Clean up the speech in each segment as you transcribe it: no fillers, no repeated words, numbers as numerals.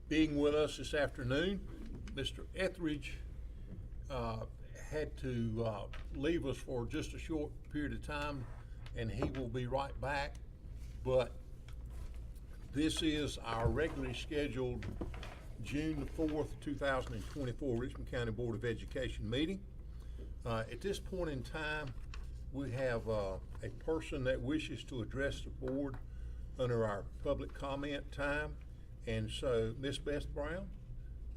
being with us this afternoon. Mr. Etheridge had to leave us for just a short period of time, and he will be right back. But this is our regularly scheduled June 4th, 2024 Richmond County Board of Education meeting. At this point in time, we have a person that wishes to address the board under our public comment time. And so, Ms. Beth Brown,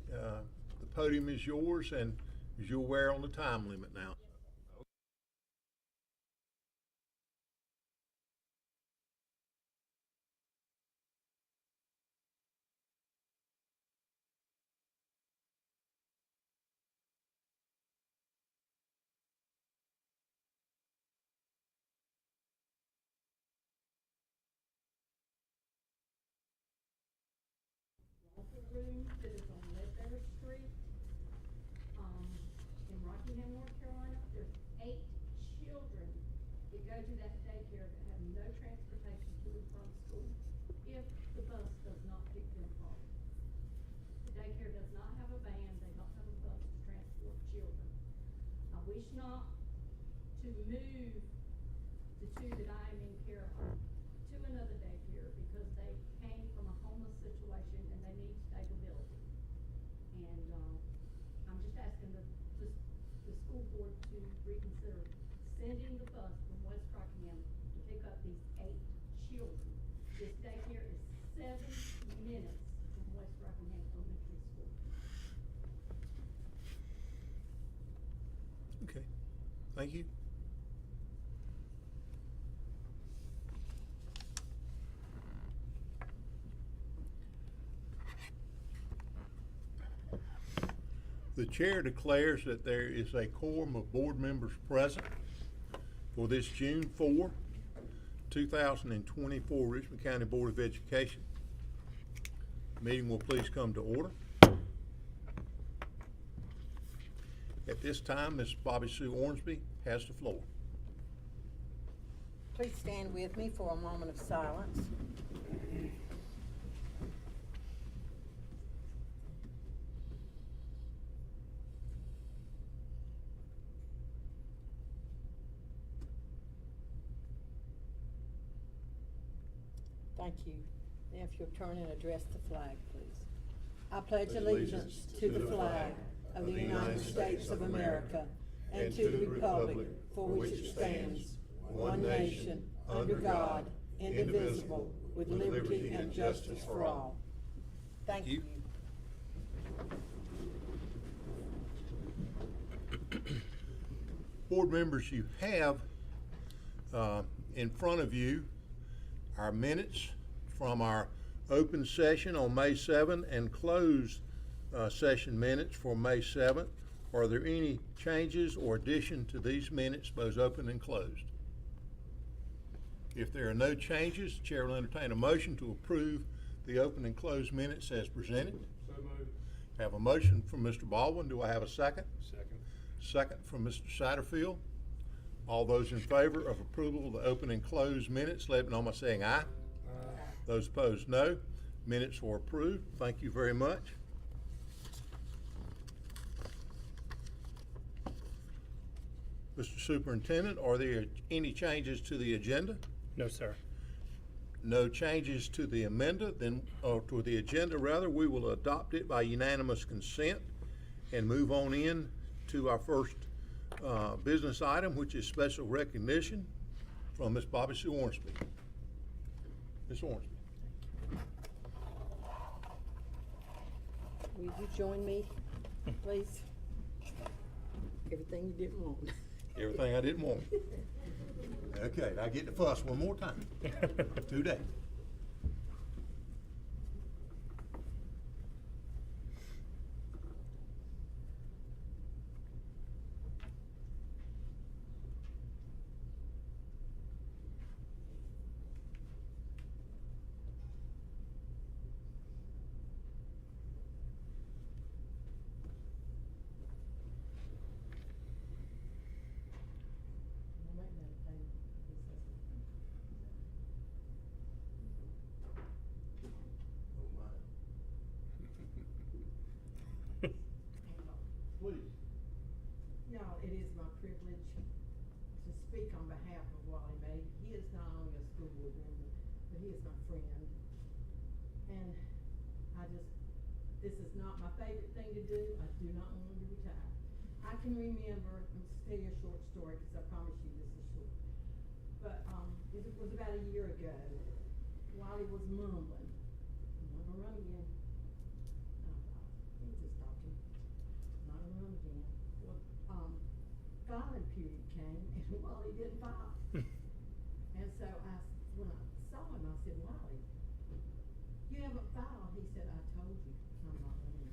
the podium is yours, and as you're aware on the time limit now. Room that is on Ledbetter Street, in Rockingham, North Carolina. There's 8 children that go to that daycare that have no transportation to and from school if the bus does not pick them up. The daycare does not have a van, they don't have a bus to transport children. I wish not to move the 2 that I am in care of to another daycare because they came from a homeless situation and they need stability. And I'm just asking the school board to reconsider sending the bus from West Rockingham to pick up these 8 children. This daycare is 7 minutes from West Rockingham Elementary School. Okay, thank you. The chair declares that there is a quorum of board members present for this June 4, 2024 Richmond County Board of Education. The meeting will please come to order. At this time, Ms. Bobby Sue Ormsby has the floor. Please stand with me for a moment of silence. Thank you. Now if you'll turn and address the flag, please. I pledge allegiance to the flag of the United States of America and to the republic for which it stands, one nation, under God, indivisible, with liberty and justice for all. Thank you. Board members, you have in front of you our minutes from our open session on May 7th and closed session minutes for May 7th. Are there any changes or addition to these minutes, both open and closed? If there are no changes, the chair will entertain a motion to approve the open and closed minutes as presented. So moved. Have a motion from Mr. Baldwin. Do I have a second? Second. Second from Mr. Satterfield. All those in favor of approval of the open and closed minutes, let me know by saying aye. Aye. Those opposed, no. Minutes are approved. Thank you very much. Mr. Superintendent, are there any changes to the agenda? No, sir. No changes to the to the agenda rather. We will adopt it by unanimous consent and move on in to our first business item, which is special recognition from Ms. Bobby Sue Ormsby. Ms. Ormsby. Will you join me, please? Everything you didn't want. Everything I didn't want. Okay, I get the fuss one more time. Today. please. Y'all, it is my privilege to speak on behalf of Wally May. He is not only a school board member, but he is my friend. And this is not my favorite thing to do. I do not want him to retire. I can remember, I'll tell you a short story, because I promise you this is short. But, it was about a year ago, Wally was mumbling, "I'm not gonna run again." I thought, he's just talking, "Not gonna run again." Well, filing period came, and Wally didn't file. And so when I saw him, I said, "Wally, you haven't filed." He said, "I told you, I'm not running."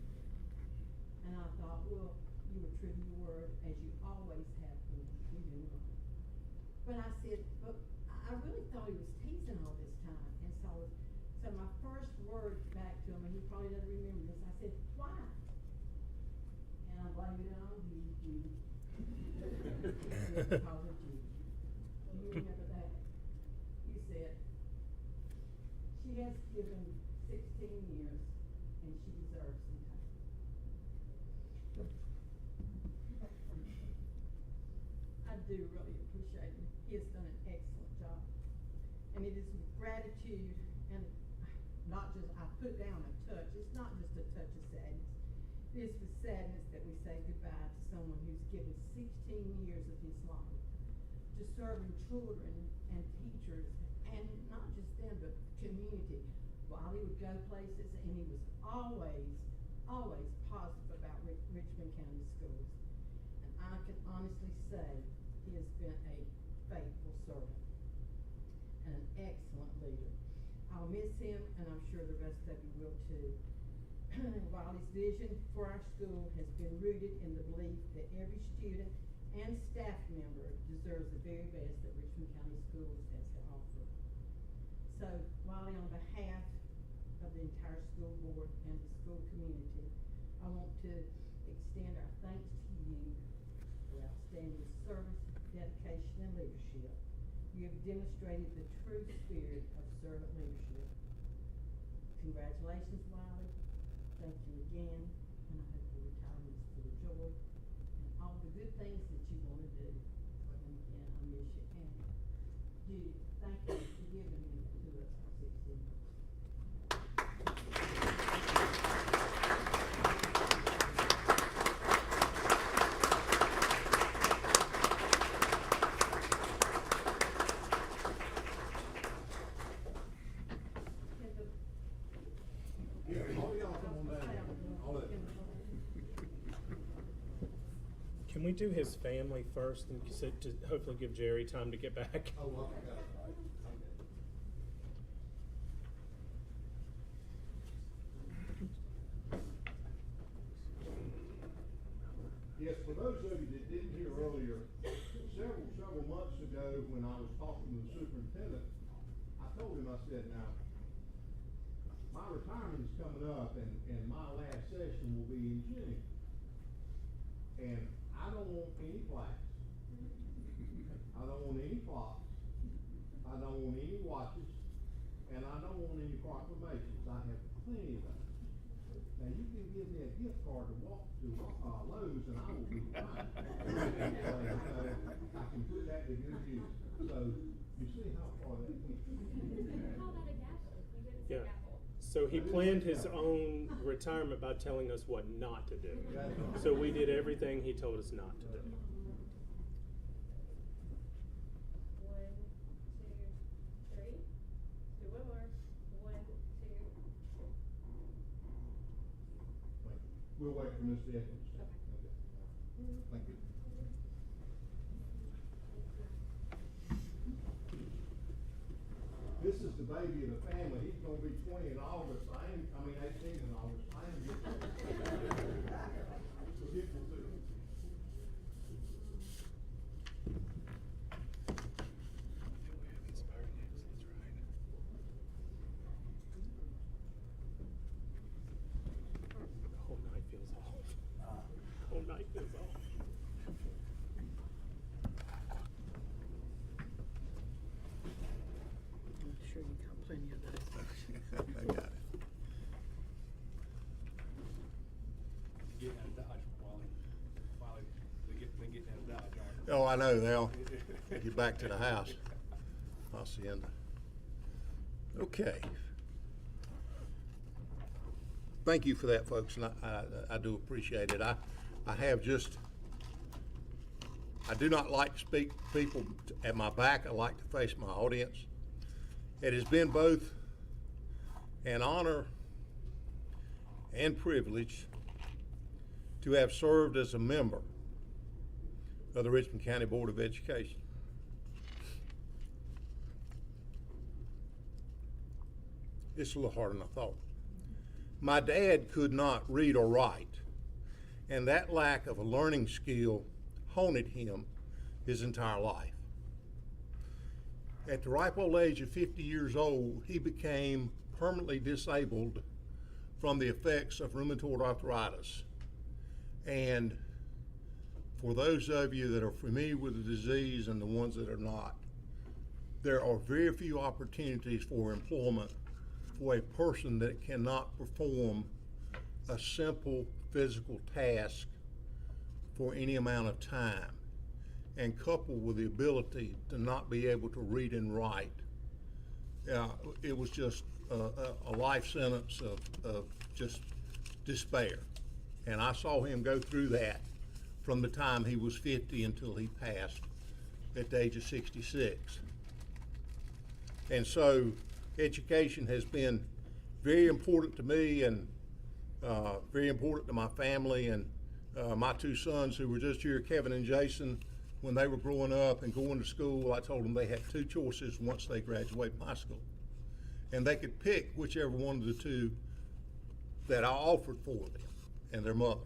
And I thought, well, you were true to your word, as you always have been. You do not. But I said, but I really thought he was teasing all this time. And so my first words back to him, and he probably doesn't remember this, I said, "Why?" And I blamed it on you, Judy. Because of Judy. Do you remember that? You said, "She has given 16 years, and she deserves some time." I do really appreciate him. He has done an excellent job. And it is with gratitude, and not just, I put down a touch, it's not just a touch of sadness. It is with sadness that we say goodbye to someone who's given 16 years of his life to serving children and teachers, and not just them, but community. While he would go places, and he was always positive about Richmond County schools. And I can honestly say he has been a faithful servant and an excellent leader. I'll miss him, and I'm sure the rest of you will too. Wiley's vision for our school has been rooted in the belief that every student and staff member deserves the very best that Richmond County Schools has to offer. So, Wiley, on behalf of the entire school board and the school community, I want to extend our thanks to you for outstanding service, dedication, and leadership. You have demonstrated the true spirit of servant leadership. Congratulations, Wiley. Thank you again, and I hope your retirement is full of joy and all the good things that you want to do. And again, I miss you. And Judy, thank you for giving me to us for 16 years. Can we do his family first and to hopefully give Jerry time to get back? Oh, well, okay. Yes, for those of you that didn't hear earlier, several months ago when I was talking to the superintendent, I told him, I said, now, my retirement is coming up and my last session will be in June. And I don't want any plaques. I don't want any clocks. I don't want any watches. And I don't want any proclamations. I have plenty of those. Now, you can give me a gift card to walk to Lowe's and I will be fine. I can put that to good use. So, you see how far that went. You call that a gavel? You didn't say Yeah. gavel. So he planned his own retirement by telling us what not to do. So we did everything he told us not to do. 1, 2, 3. Do one more. 1, 2. We'll wait for Mr. Evans. Okay. Thank you. This is the baby of the family. He's gonna be 20 in August. 18 in August. I am forgetful too. The whole night feels off. The whole night feels off. I'm sure you got plenty of those. I got it. Getting out of Dodge, Wally. Oh, I know, they'll get back to the house. Hacienda. Okay. Thank you for that, folks, and I do appreciate it. I do not like to speak people at my back. I like to face my audience. It has been both an honor and privilege to have served as a member of the Richmond County Board of Education. It's a little harder than I thought. My dad could not read or write, and that lack of a learning skill haunted him his entire life. At the ripe old age of 50 years old, he became permanently disabled from the effects of rheumatoid arthritis. And for those of you that are familiar with the disease and the ones that are not, there are very few opportunities for employment for a person that cannot perform a simple physical task for any amount of time, and coupled with the ability to not be able to read and write. It was just a life sentence of just despair. And I saw him go through that from the time he was 50 until he passed at the age of 66. And so education has been very important to me and very important to my family. And my two sons who were just here, Kevin and Jason, when they were growing up and going to school, I told them they had two choices once they graduated from high school. And they could pick whichever one of the two that I offered for them and their mother.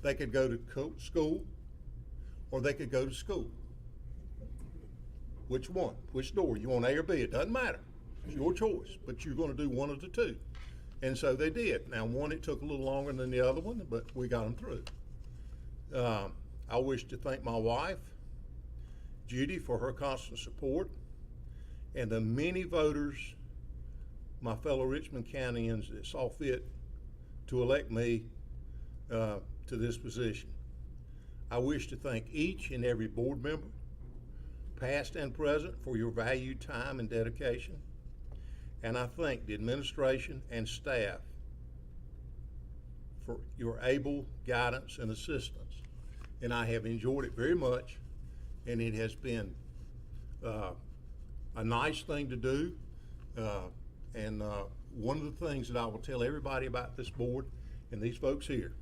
They could go to school or they could go to school. Which one? Which door? You want A or B? It doesn't matter. It's your choice, but you're going to do one of the two. And so they did. Now, one, it took a little longer than the other one, but we got them through. I wish to thank my wife, Judy, for her constant support, and the many voters, my fellow Richmond Countyans, that saw fit to elect me to this position. I wish to thank each and every board member, past and present, for your valued time and dedication. And I thank the administration and staff for your able guidance and assistance. And I have enjoyed it very much, and it has been a nice thing to do. And one of the things that I will tell everybody about this board and these folks here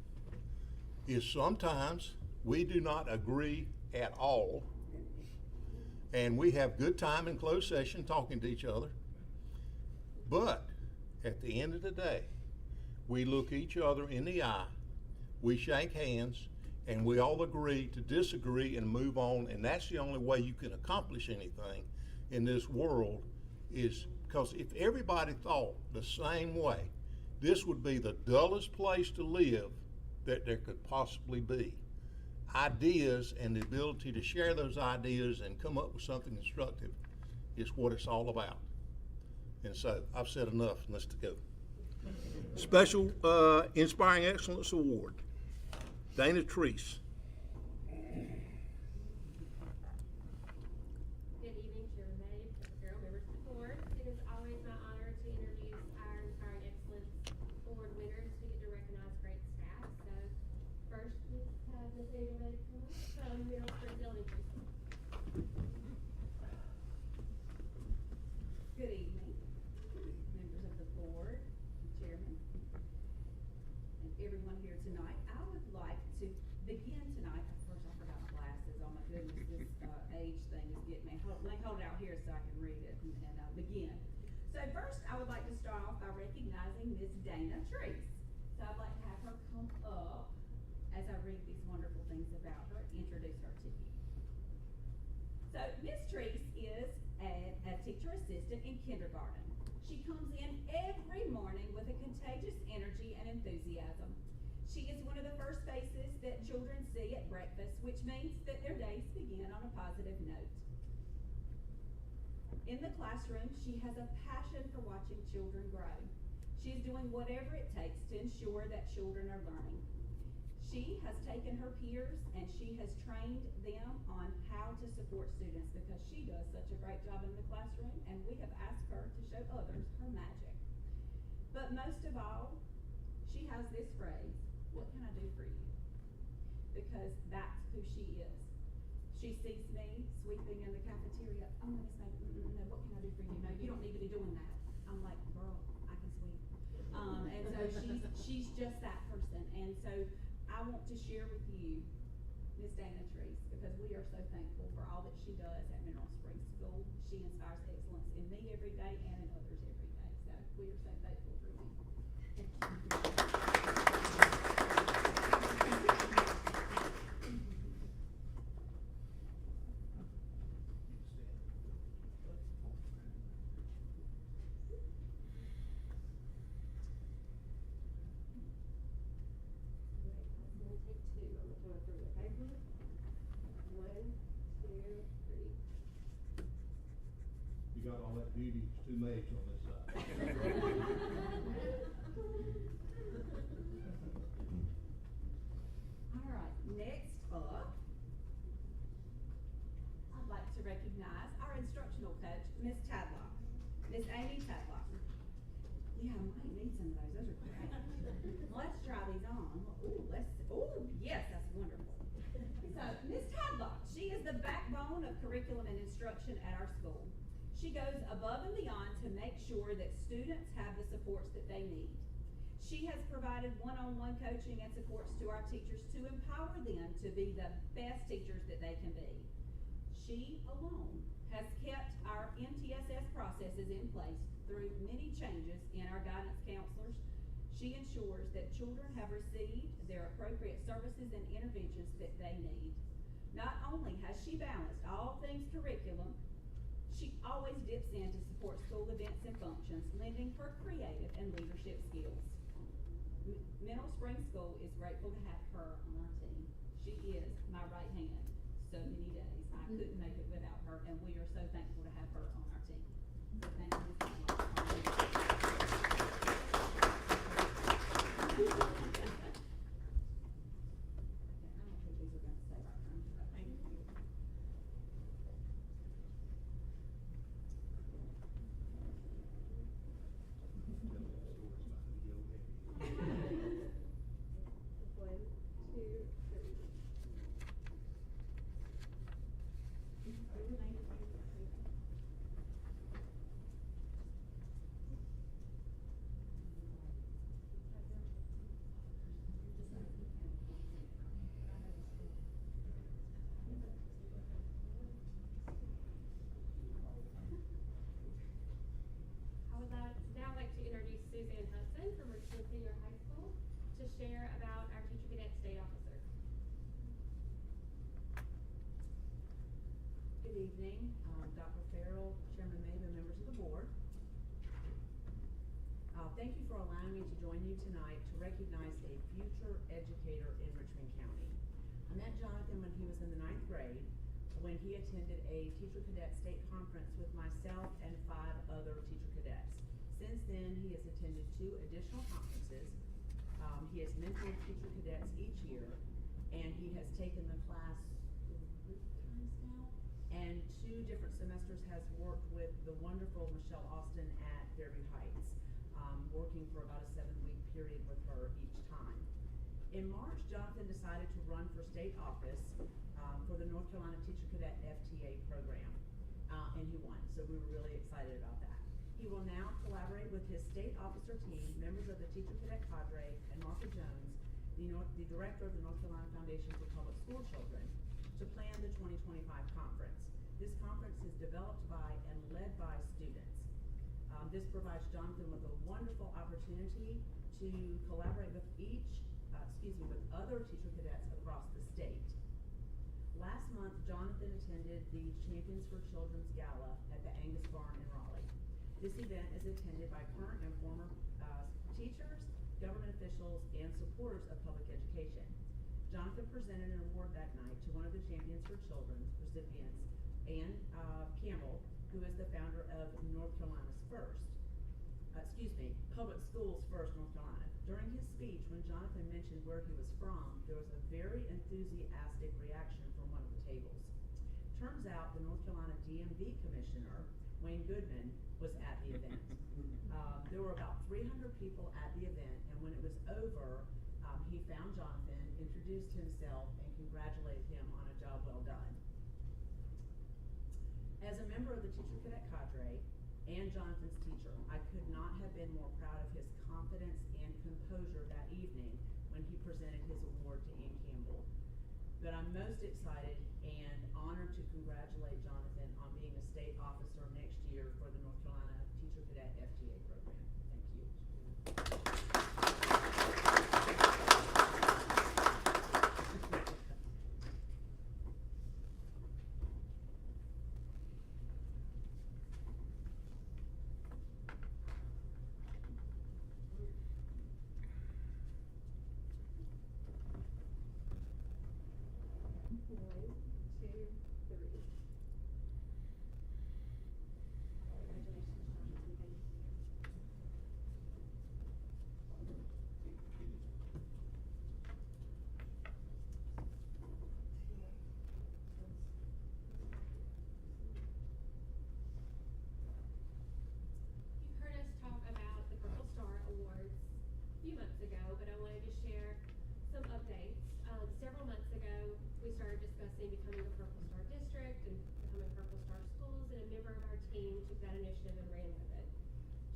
is sometimes we do not agree at all, and we have good time in closed session talking to each other. But at the end of the day, we look each other in the eye, we shake hands, and we all agree to disagree and move on. And that's the only way you can accomplish anything in this world, is because if everybody thought the same way, this would be the dullest place to live that there could possibly be. Ideas and the ability to share those ideas and come up with something constructive is what it's all about. And so I've said enough, and let's go. Special Inspiring Excellence Award, Dana Treese. Good evening, Chairman May, Carol, members of the board. It is always my honor to introduce our Inspiring Excellence Award winners. We get to recognize great staff. So first, Ms. Dana May from Middle Springs Elementary School. Good evening, members of the board, chairman, and everyone here tonight. I would like to begin tonight. First, I forgot my glasses. Oh my goodness, this age thing is getting me. Let me hold it out here so I can read it and begin. So first, I would like to start off by recognizing Miss Dana Treese. So I'd like to have her come up as I read these wonderful things about her, introduce her to you. So Miss Treese is a teacher assistant in kindergarten. She comes in every morning with a contagious energy and enthusiasm. She is one of the first faces that children see at breakfast, which means that their days begin on a positive note. In the classroom, she has a passion for watching children grow. She is doing whatever it takes to ensure that children are learning. She has taken her peers and she has trained them on how to support students because she does such a great job in the classroom, and we have asked her to show others her magic. But most of all, she has this phrase, "What can I do for you?" Because that's who she is. She sees me sweeping in the cafeteria. "Oh, no, Miss May, no, what can I do for you? No, you don't need to be doing that." I'm like, "Girl, I can sweep." And so she's just that person. And so I want to share with you Miss Dana Treese, because we are so thankful for all that she does at Mineral Springs School. She inspires excellence in me every day and in others every day. So we are so thankful for you. I'm gonna take two. I'm gonna throw it through the paper. 1, 2, 3. You got all that beauty, it's two maids on this side. All right, next up, I'd like to recognize our instructional coach, Miss Tadlock, Miss Amy Tadlock. Yeah, I might need some of those, those are great. Let's try these on. Ooh, yes, that's wonderful. So, Miss Tadlock, she is the backbone of curriculum and instruction at our school. She goes above and beyond to make sure that students have the supports that they need. She has provided one-on-one coaching and supports to our teachers to empower them to be the best teachers that they can be. She alone has kept our MTSS processes in place through many changes in our guidance counselors. She ensures that children have received their appropriate services and interventions that they need. Not only has she balanced all things curriculum, she always dips in to support school events and functions, lending her creative and leadership skills. Mineral Springs School is grateful to have her on our team. She is my right hand so many days. I couldn't make it without her, and we are so thankful to have her on our team. So thank you, Ms. Tadlock. Okay, I don't think these are gonna stay right there. Thank you. I would now like to introduce Suzanne Hudson from Richmond Senior High School to share about our Teacher Cadet State Officer. Good evening, Dr. Farrell, Chairman Mabe, and members of the board. Thank you for allowing me to join you tonight to recognize a future educator in Richmond County. I met Jonathan when he was in the 9th grade, when he attended a Teacher Cadet State Conference with myself and 5 other teacher cadets. Since then, he has attended 2 additional conferences. He has mentored teacher cadets each year, and he has taken the class 3 times now, and 2 different semesters has worked with the wonderful Michelle Austin at Fairview Heights, working for about a 7-week period with her each time. In March, Jonathan decided to run for state office for the North Carolina Teacher Cadet FTA program, and he won, so we were really excited about that. He will now collaborate with his state officer team, members of the Teacher Cadet Cadre, and Martha Jones, the director of the North Carolina Foundation for Public School Children, to plan the 2025 conference. This conference is developed by and led by students. This provides Jonathan with a wonderful opportunity to collaborate with with other teacher cadets across the state. Last month, Jonathan attended the Champions for Children's Gala at the Angus Barn in Raleigh. This event is attended by current and former teachers, government officials, and supporters of public education. Jonathan presented an award that night to one of the Champions for Children's recipients, Ann Campbell, who is the founder of Public Schools First North Carolina. During his speech, when Jonathan mentioned where he was from, there was a very enthusiastic reaction from one of the tables. Turns out the North Carolina DMV Commissioner, Wayne Goodman, was at the event. There were about 300 people at the event, and when it was over, he found Jonathan, introduced himself, and congratulated him on a job well done. As a member of the teacher cadet cadre and Jonathan's teacher, I could not have been more proud of his confidence and composure that evening when he presented his award to Ian Campbell. But I'm most excited and honored to congratulate Jonathan on being a state officer next year for the North Carolina Teacher Cadet FTA program. Thank you. One, two, three. You've heard us talk about the Purple Star Awards a few months ago, but I wanted to share some updates. Several months ago, we started discussing becoming a Purple Star district and becoming Purple Star schools, and a member of our team took that initiative and ran with it.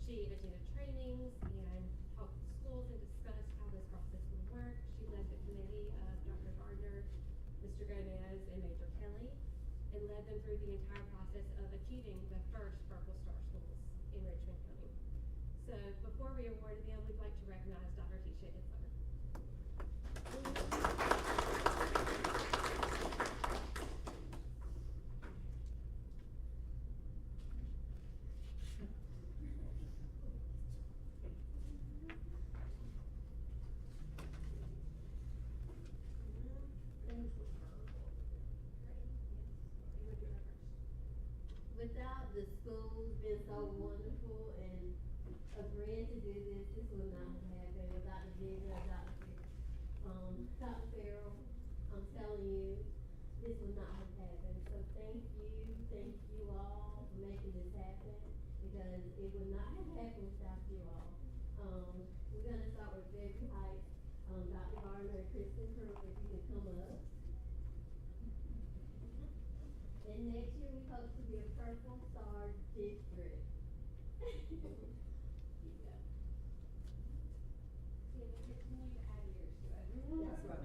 She attended trainings and talked with schools and discussed how this process would work. She led the committee of Dr. Gardner, Mr. Gomez, and Major Kelly, and led them through the entire process of achieving the first Purple Star schools in Richmond County. So before we awarded them, we'd like to recognize Dr. Tisha Isler. Without the schools being so wonderful and agreeing to do this, this would not have happened. Without the vision of Dr. Farrell, I'm telling you, this would not have happened. So thank you all for making this happen, because it would not have happened without you all. We're gonna start with Beverly Heights, Dr. Gardner and Kristen Crew, if you can come up. And next year we hope to be a Purple Star district. Yeah, continue to add years to it. That's right.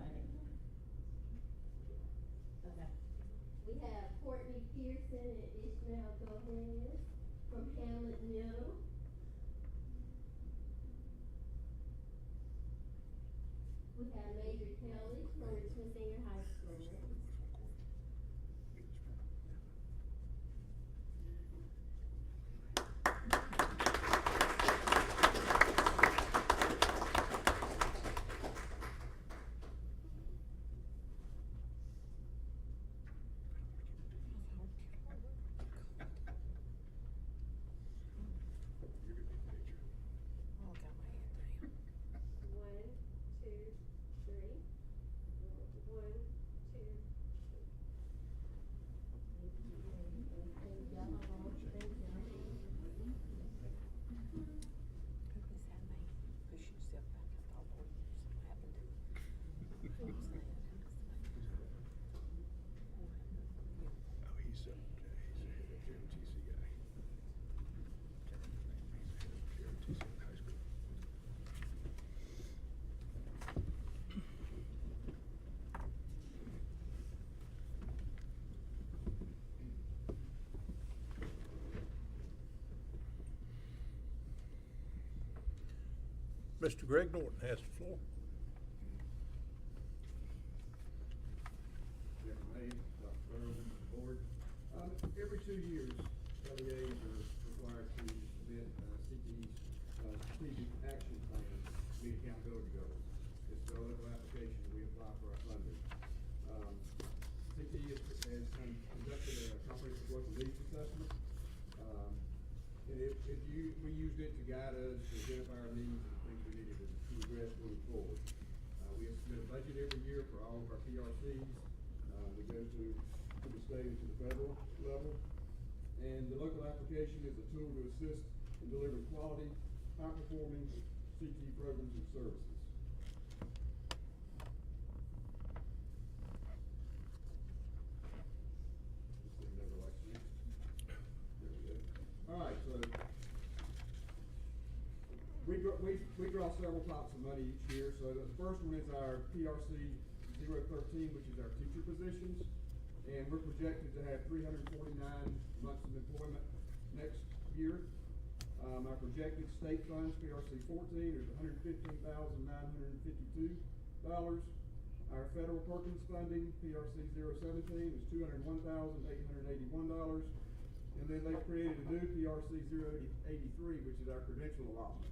Okay. We have Courtney Pearson and Ishmael Gomez from Hamlet Middle. We have Major Kelly from Richmond Senior High School. One, two, three. One, two, three. Push yourself back. I thought, Lord, something happened to you. Oh, he's a JOTC guy. JOTC in high school. Mr. Greg Norton has the floor. Chairman Hayes, Dr. Burrow, Board. Every 2 years, LEAs are required to submit CTE's strategic action plan to meet accountability goals. It's a local application we apply for our funding. CTE has conducted a comprehensive local needs assessment. And we used it to guide us to identify our needs and things we needed to improve progress moving forward. We have submitted a budget every year for all of our PRCs. We go to the state and to the federal level. And the local application is a tool to assist in delivering quality, high-performing CTE programs and services. This thing never likes me. There we go. All right, so we draw several pots of money each year. So the first one is our PRC 013, which is our teacher positions. And we're projected to have 349 months of employment next year. Our projected state funds, PRC 14, is $115,952. Our federal Perkins funding, PRC 017, is $201,881. And then they've created a new PRC 083, which is our credential allotment.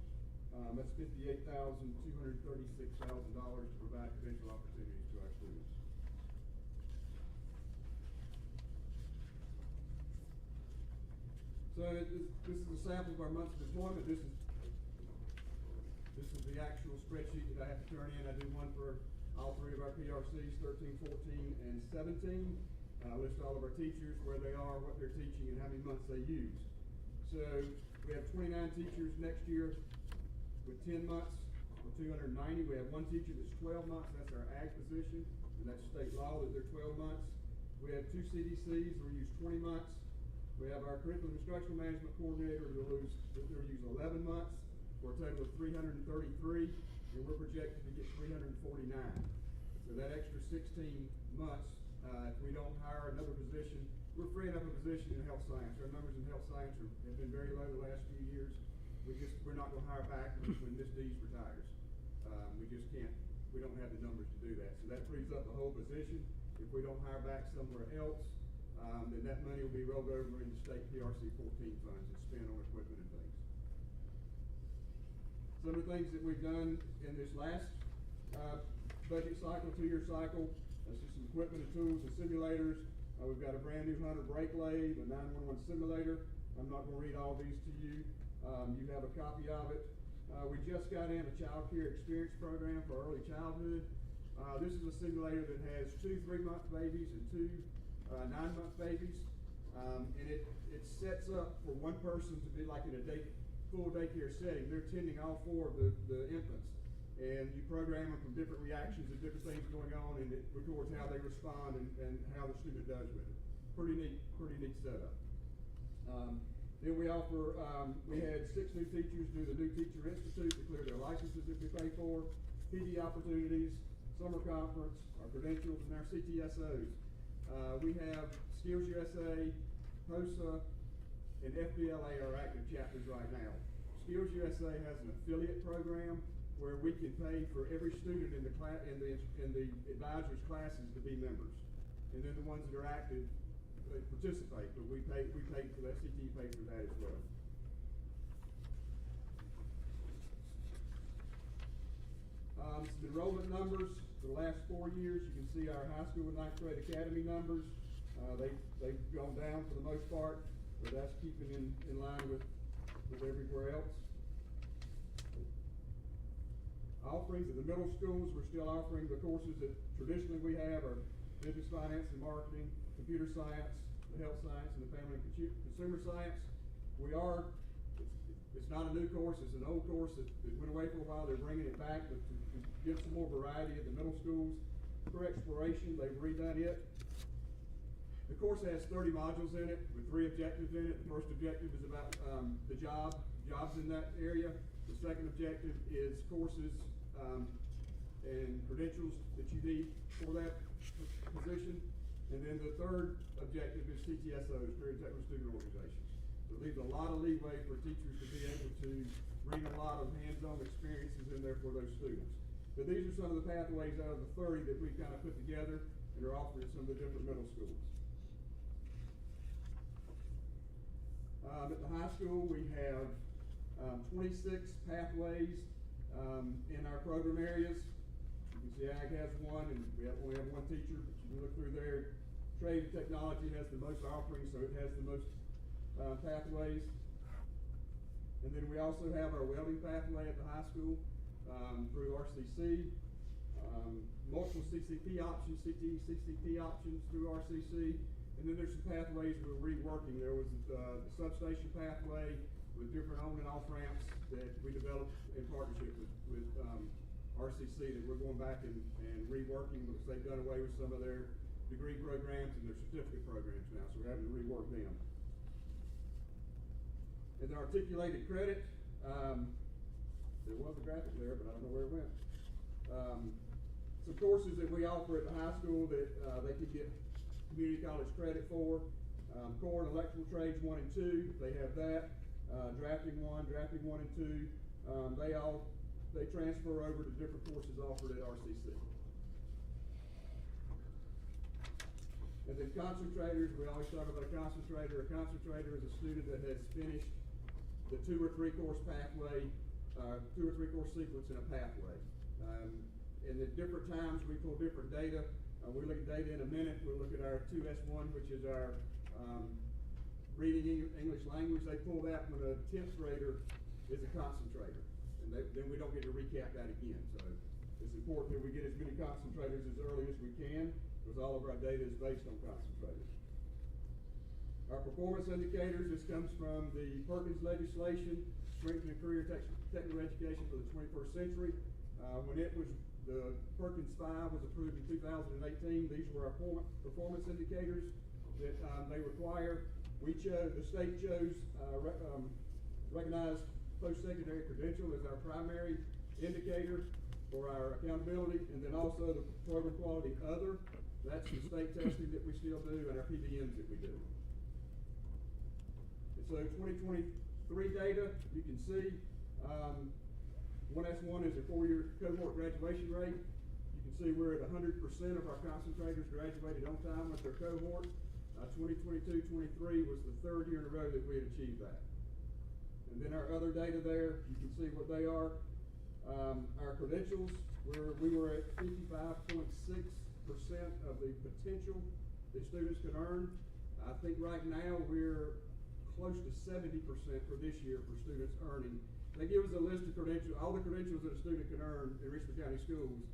That's $58,236,000 to provide credential opportunities to our students. So this is a sample of our months of employment. This is the actual spreadsheet that I have to turn in. I do one for all three of our PRCs, 13, 14, and 17. List all of our teachers, where they are, what they're teaching, and how many months they use. So we have 29 teachers next year with 10 months, or 290. We have one teacher that's 12 months. That's our ag position, and that's state law that they're 12 months. We have two CDCs who use 20 months. We have our curriculum instructional management coordinator who'll use 11 months for a total of 333, and we're projected to get 349. So that extra 16 months, if we don't hire another position, we're freeing up a position in health science. Our numbers in health science have been very low the last few years. We're not going to hire back when Ms. Dees retires. We just can't. We don't have the numbers to do that. So that frees up a whole position. If we don't hire back somewhere else, then that money will be rolled over into state PRC 14 funds and spent on equipment and things. Some of the things that we've done in this last budget cycle, 2-year cycle, this is some equipment and tools and simulators. We've got a brand new Hunter brake lathe, a 911 simulator. I'm not going to read all these to you. You have a copy of it. We just got in a child care experience program for early childhood. This is a simulator that has 2 3-month babies and 2 9-month babies. And it sets up for one person to be like in a full daycare setting. They're tending all 4 of the infants. And you program them from different reactions and different things going on, and it records how they respond and how the student does with it. Pretty neat setup. Then we offer, we had 6 new teachers do the New Teacher Institute to clear their licenses that we pay for, PD opportunities, summer conference, our credentials, and our CTSOs. We have Skills USA, HOSA, and FBLA are active chapters right now. Skills USA has an affiliate program where we can pay for every student in the class in the advisors' classes to be members, and then the ones that are active participate. But we pay for that. CTE pays for that as well. Some enrollment numbers for the last 4 years. You can see our high school and 9th grade academy numbers. They've gone down for the most part, but that's keeping in line with everywhere else. Offerings at the middle schools, we're still offering the courses that traditionally we have are business, finance, and marketing, computer science, the health science, and the family and consumer science. It's not a new course, it's an old course that went away for a while. They're bringing it back to give some more variety at the middle schools. For exploration, they've redone it. The course has 30 modules in it with 3 objectives in it. The first objective is about the jobs in that area. The second objective is courses and credentials that you need for that position. And then the third objective is CTSOs, Career Technical Student Organizations. So it leaves a lot of leeway for teachers to be able to bring a lot of hands-on experiences in there for those students. But these are some of the pathways out of the 30 that we've kind of put together and are offered at some of the different middle schools. At the high school, we have 26 pathways in our program areas. You can see Ag has 1, and we only have 1 teacher, but you can look through there. Trade and technology has the most offerings, so it has the most pathways. And then we also have our welding pathway at the high school. through RCC, multiple CCP options, CCP options through RCC, and then there's some pathways we're reworking. There was the substation pathway with different on and off ramps that we developed in partnership with RCC that we're going back and reworking because they've done away with some of their degree programs and their certificate programs now, so we're having to rework them. And the articulated credit, there was a graphic there, but I don't know where it went. Some courses that we offer at the high school that they can get community college credit for. Core and electrical trades 1 and 2, they have that. Drafting 1 and 2, they transfer over to different courses offered at RCC. And then concentrators, we always talk about a concentrator. A concentrator is a student that has finished the 2 or 3 course pathway, 2 or 3 course sequence in a pathway. And at different times we pull different data. We'll look at data in a minute. We'll look at our 2S1, which is our reading English language. They pull that when a 10th grader is a concentrator. And then we don't get to recap that again. So it's important that we get as many concentrators as early as we can, because all of our data is based on concentrators. Our performance indicators, this comes from the Perkins legislation, Strengthening Career Technical Education for the 21st Century. When the Perkins 5 was approved in 2018, these were our performance indicators that they require. The state chose recognized post-secondary credential as our primary indicator for our accountability, and then also the program quality other. That's the state testing that we still do and our PBMs that we do. And so 2023 data, you can see 1S1 is a 4-year cohort graduation rate. You can see we're at 100% of our concentrators graduated on time with their cohort. 2022-23 was the 3rd year in a row that we had achieved that. And then our other data there, you can see what they are. Our credentials, we were at 55.6% of the potential that students could earn. I think right now we're close to 70% for this year for students earning. They give us a list of credentials, all the credentials that a student can earn in Richmond County schools,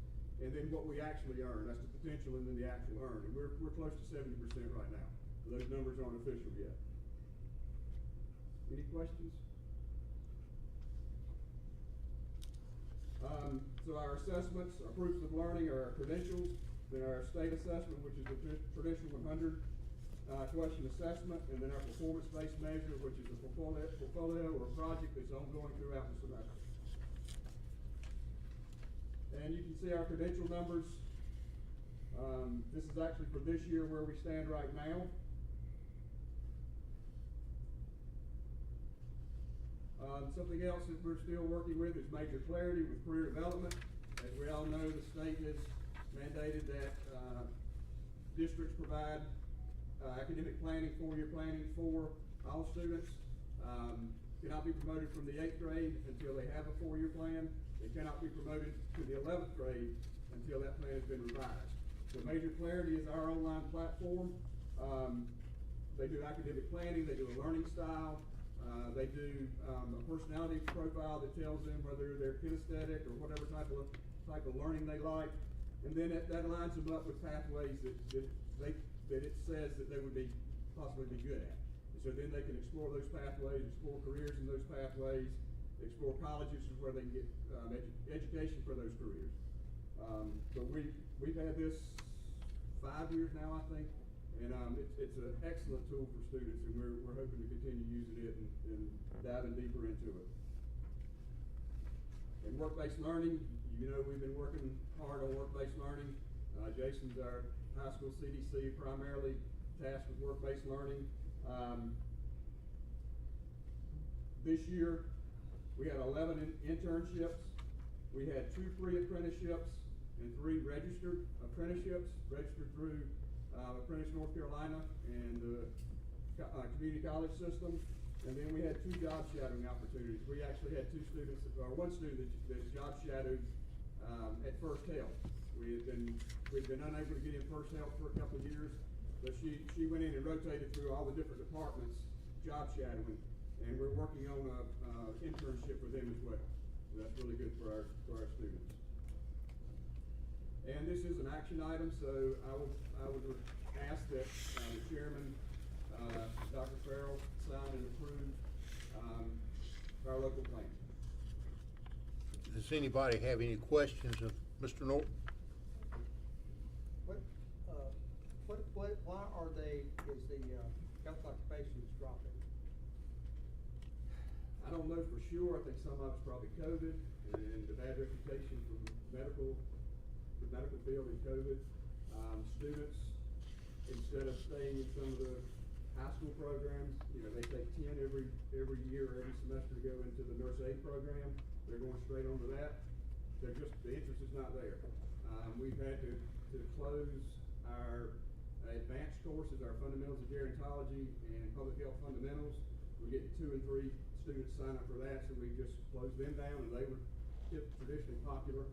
and then what we actually earn. That's the potential and then the actual earn. And we're close to 70% right now. So those numbers aren't official yet. Any questions? So our assessments, our proofs of learning are our credentials, then our state assessment, which is the traditional 100 question assessment, and then our performance-based measure, which is a portfolio or a project that's ongoing throughout the semester. And you can see our credential numbers. This is actually for this year where we stand right now. Something else that we're still working with is major clarity with career development. As we all know, the state has mandated that districts provide academic planning, 4-year planning for all students. Cannot be promoted from the 8th grade until they have a 4-year plan. They cannot be promoted to the 11th grade until that plan has been revised. So Major Clarity is our online platform. They do academic planning, they do a learning style, they do a personality profile that tells them whether they're kinesthetic or whatever type of learning they like. And then that lines them up with pathways that it says that they would possibly be good at. And so then they can explore those pathways, explore careers in those pathways, explore colleges where they can get education for those careers. So we've had this 5 years now, I think, and it's an excellent tool for students, and we're hoping to continue using it and diving deeper into it. And work-based learning, you know, we've been working hard on work-based learning. Jason's our high school CDC primarily tasked with work-based learning. This year, we had 11 internships. We had 2 pre-apprenticeships and 3 registered apprenticeships, registered through Apprentice North Carolina and the community college system. And then we had 2 job shadowing opportunities. We actually had 2 students, or 1 student that job shadowed at First Health. We'd been unable to get in First Health for a couple of years, but she went in and rotated through all the different departments, job shadowing, and we're working on a internship with them as well. So that's really good for our students. And this is an action item, so I would ask that the chairman, Dr. Farrell, sign and approve our local plan. Does anybody have any questions of Mr. Norton? Why are is the health occupations dropping? I don't know for sure. I think some of it's probably COVID and the bad reputation from the medical field in COVID. Students, instead of staying in some of the high school programs, they take 10 every year or every semester to go into the nurse aid program. They're going straight onto that. The interest is not there. We've had to close our advanced courses, our fundamentals of gerontology and public health fundamentals. We get 2 and 3 students sign up for that, so we just closed them down, and they were traditionally popular.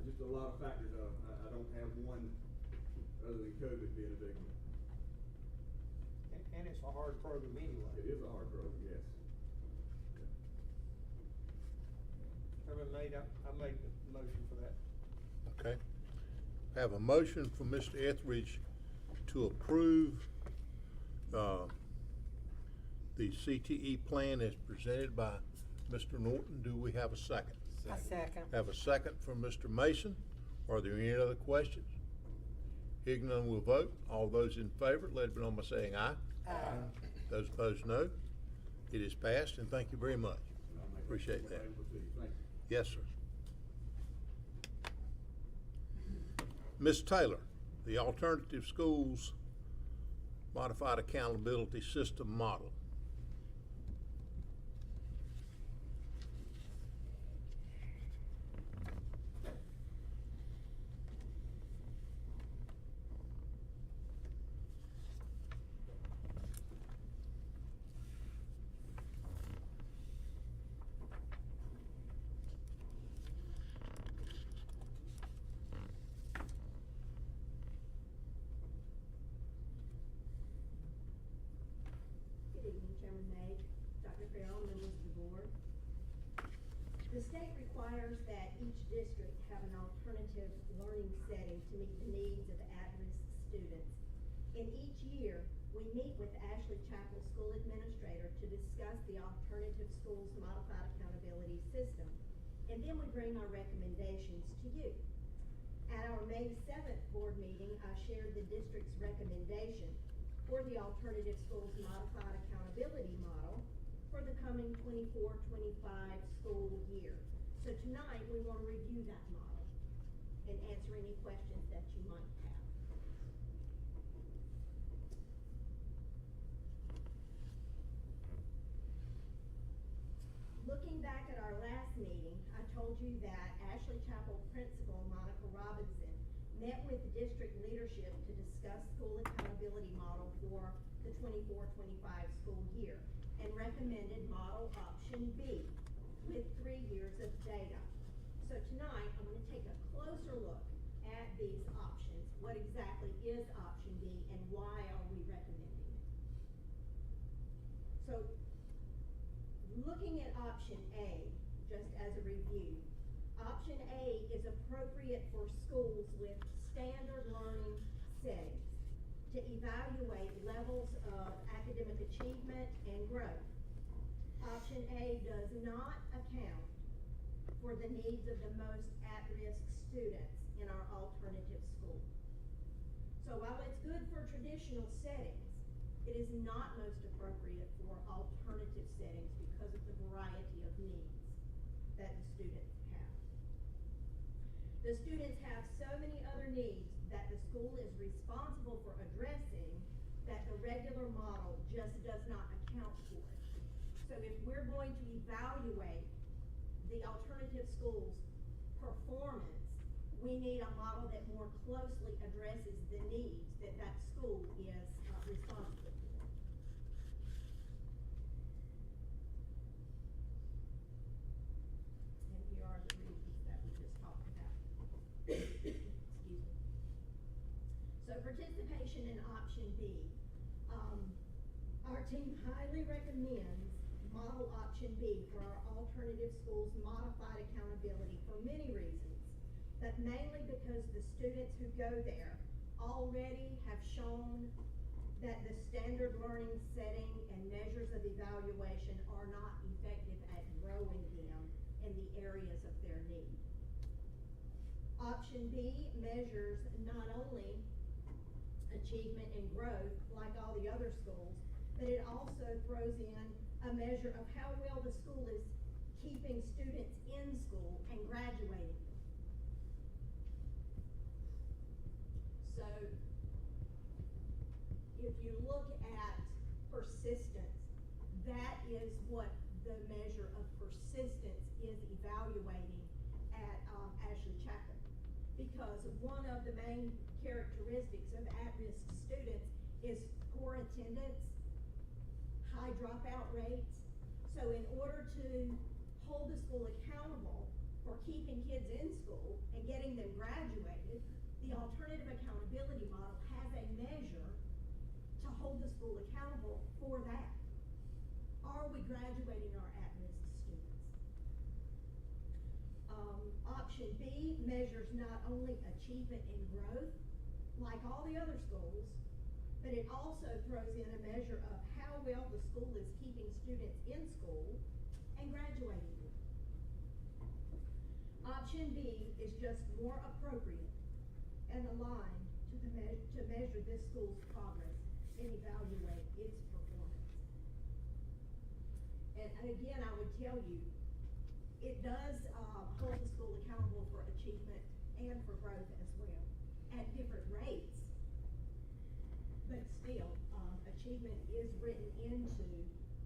Just a lot of factors. I don't have one other than COVID being a big one. And it's a hard program anyway. It is a hard program, yes. I made the motion for that. Okay. I have a motion from Mr. Etheridge to approve the CTE plan as presented by Mr. Norton. Do we have a second? A second. Have a second from Mr. Mason. Are there any other questions? Hearing none, we'll vote. All those in favor, let it be known by saying aye. Aye. Those opposed, no. It is passed, and thank you very much. Appreciate that. Available to you. Thank you. Yes, sir. Ms. Taylor, the Alternative Schools Modified Accountability System Model. Good evening, Chairman Nate, Dr. Farrell, members of the board. The state requires that each district have an alternative learning setting to meet the needs of at-risk students. In each year, we meet with Ashley Chapel School Administrator to discuss the Alternative Schools Modified Accountability System, and then we bring our recommendations to you. At our May 7th board meeting, I shared the district's recommendation for the Alternative Schools Modified Accountability Model for the coming 24-25 school year. So tonight, we want to review that model and answer any questions that you might have. Looking back at our last meeting, I told you that Ashley Chapel Principal Monica Robinson met with the district leadership to discuss school accountability model for the 24-25 school year and recommended model option B with 3 years of data. So tonight, I'm going to take a closer look at these options. What exactly is option B and why are we recommending it? So looking at option A, just as a review, option A is appropriate for schools with standard learning settings to evaluate levels of academic achievement and growth. Option A does not account for the needs of the most at-risk students in our alternative school. So while it's good for traditional settings, it is not most appropriate for alternative settings because of the variety of needs that the students have. The students have so many other needs that the school is responsible for addressing that the regular model just does not account for it. So if we're going to evaluate the alternative school's performance, we need a model that more closely addresses the needs that that school is responsible for. And here are the reasons that we just talked about. Excuse me. So participation in option B. Our team highly recommends model option B for our alternative schools modified accountability for many reasons, but mainly because the students who go there already have shown that the standard learning setting and measures of evaluation are not effective at growing them in the areas of their need. Option B measures not only achievement and growth like all the other schools, but it also throws in a measure of how well the school is keeping students in school and graduating them. So, if you look at persistence, that is what the measure of persistence is evaluating at Ashley Chapel. Because one of the main characteristics of at-risk students is poor attendance, high dropout rates. So in order to hold the school accountable for keeping kids in school and getting them graduated, the alternative accountability model has a measure to hold the school accountable for that. Are we graduating our at-risk students? Option B measures not only achievement and growth, like all the other schools, but it also throws in a measure of how well the school is keeping students in school and graduating them. Option B is just more appropriate and aligned to measure this school's progress and evaluate its performance. And again, I would tell you, it does hold the school accountable for achievement and for growth as well, at different rates. But still, achievement is written into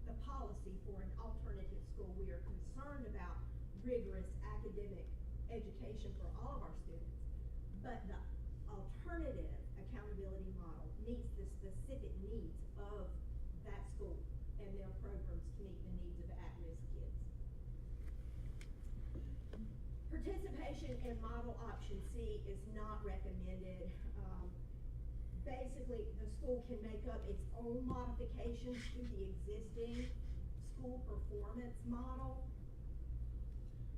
the policy for an alternative school. We are concerned about rigorous academic education for all of our students, but the alternative accountability model meets the specific needs of that school and their programs to meet the needs of at-risk kids. Participation in model option C is not recommended. Basically, the school can make up its own modifications to the existing school performance model.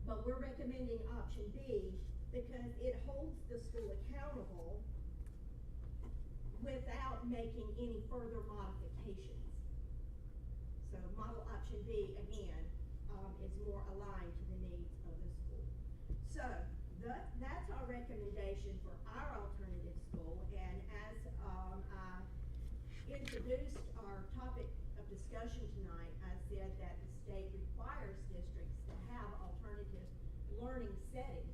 But we're recommending option B because it holds the school accountable without making any further modifications. So model option B, again, is more aligned to the needs of the school. So that's our recommendation for our alternative school. And as I introduced our topic of discussion tonight, I said that the state requires districts to have alternative learning settings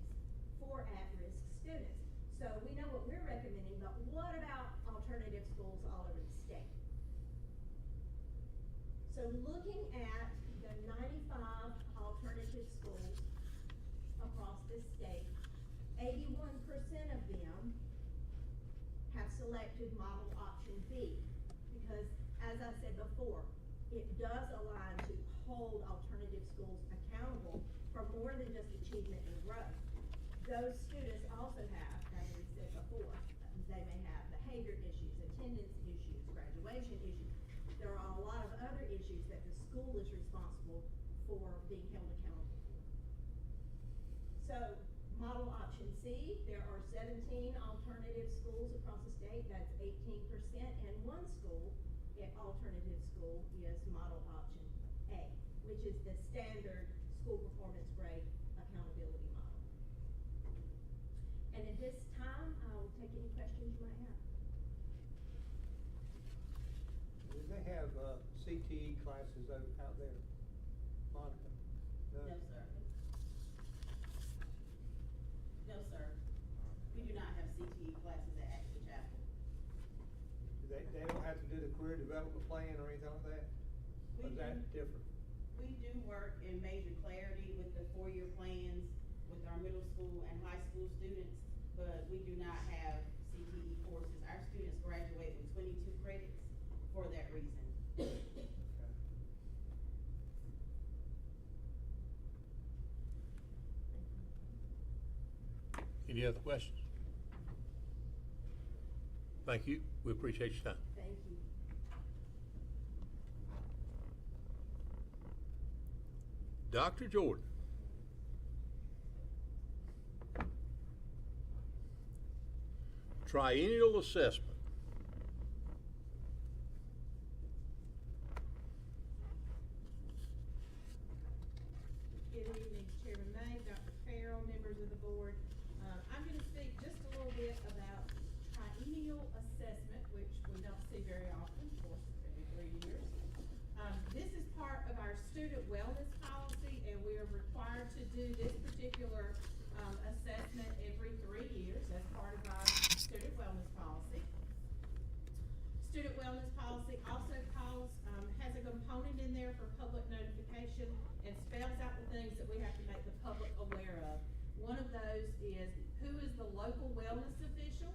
for at-risk students. So we know what we're recommending, but what about alternative schools all over the state? So looking at the 95 alternative schools across the state, 81% of them have selected model option B because, as I said before, it does align to hold alternative schools accountable for more than just achievement and growth. Those students also have, as we said before, they may have behavior issues, attendance issues, graduation issues. There are a lot of other issues that the school is responsible for being held accountable for. So, model option C, there are 17 alternative schools across the state, that's 18%, and one school, alternative school, is model option A, which is the standard school performance grade accountability model. And at this time, I will take any questions you might have. Do they have CTE classes out there, Monica? No, sir. No, sir. We do not have CTE classes at Ashley Chapel. They don't have to do the career development plan or anything like that? Or is that different? We do work in major clarity with the 4-year plans with our middle school and high school students, but we do not have CTE courses. Our students graduate with 22 credits for that reason. Any other questions? Thank you. We appreciate your time. Thank you. Dr. Jordan. Triennial assessment. Good evening, Chairman May, Dr. Farrell, members of the board. I'm gonna speak just a little bit about triennial assessment, which we don't see very often, of course, every 3 years. This is part of our student wellness policy, and we are required to do this particular, assessment every 3 years as part of our student wellness policy. Student wellness policy also has a component in there for public notification and spells out the things that we have to make the public aware of. One of those is who is the local wellness official,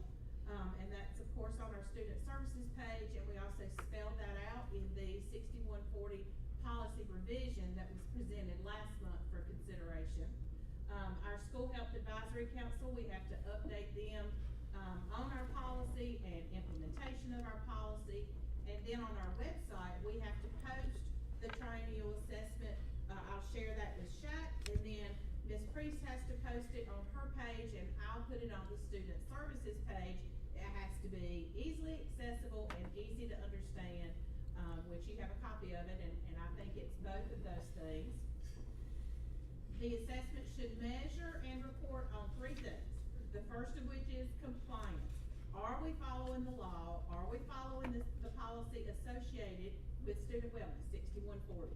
and that's of course on our student services page, and we also spelled that out in the 6140 policy revision that was presented last month for consideration. Our school health advisory council, we have to update them on our policy and implementation of our policy. And then on our website, we have to post the triennial assessment. I'll share that with Shaq, and then Ms. Priest has to post it on her page, and I'll put it on the student services page. It has to be easily accessible and easy to understand, which you have a copy of it, and I think it's both of those things. The assessment should measure and report on 3 things. The first of which is compliance. Are we following the law? Are we following the policy associated with student wellness, 6140?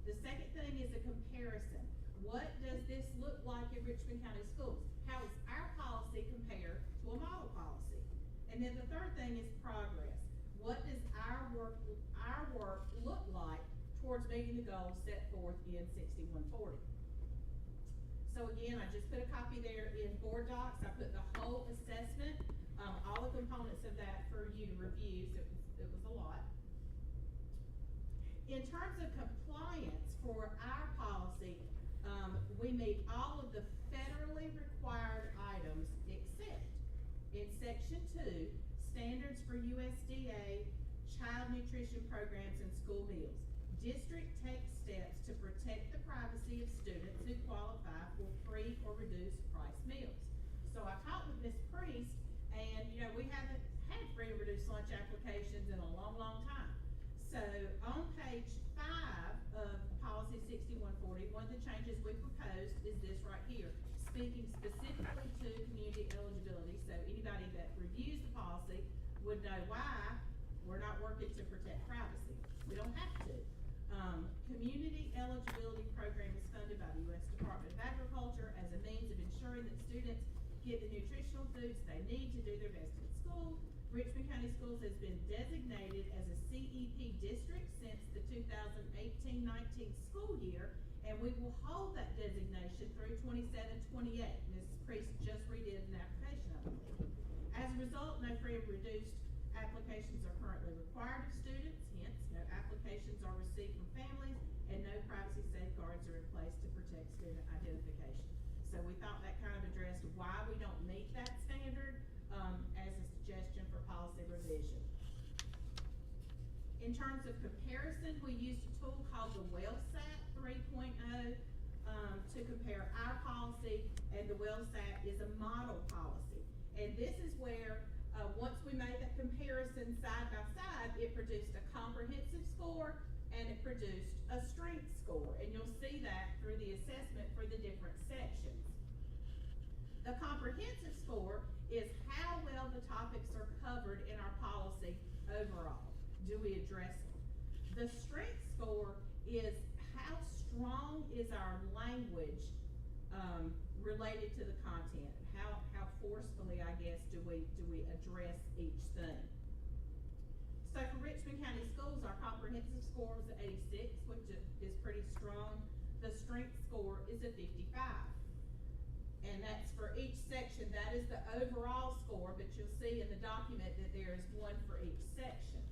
The second thing is a comparison. What does this look like in Richmond County Schools? How does our policy compare to a model policy? And then the third thing is progress. What does our work look like towards meeting the goals set forth in 6140? So again, I just put a copy there in board docs. I put the whole assessment, all the components of that for you to review, so it was a lot. In terms of compliance for our policy, we meet all of the federally required items except in section 2, standards for USDA child nutrition programs and school meals. District takes steps to protect the privacy of students who qualify for free or reduced price meals. So I talked with Ms. Priest, and we haven't had free or reduced lunch applications in a long, long time. So on page 5 of policy 6140, one of the changes we proposed is this right here, speaking specifically to community eligibility. So anybody that reviews the policy would know why we're not working to protect privacy. We don't have to. Community eligibility program is funded by the U.S. Department of Agriculture as a means of ensuring that students get the nutritional foods they need to do their best in school. Richmond County Schools has been designated as a CEP district since the 2018-19 school year, and we will hold that designation through 27-28. Ms. Priest just redid an application, I believe. As a result, no free or reduced applications are currently required of students, hence no applications are received from families, and no privacy safeguards are in place to protect student identification. So we thought that kind of addressed why we don't meet that standard as a suggestion for policy revision. In terms of comparison, we used a tool called the WellSat 3.0 to compare our policy, and the WellSat is a model policy. And this is where once we made that comparison side by side, it produced a comprehensive score and it produced a strength score. And you'll see that through the assessment for the different sections. The comprehensive score is how well the topics are covered in our policy overall. Do we address them? The strength score is how strong is our language related to the content. How forcefully, I guess, do we address each thing. So for Richmond County Schools, our comprehensive score is 86, which is pretty strong. The strength score is a 55. And that's for each section. That is the overall score, but you'll see in the document that there is one for each section.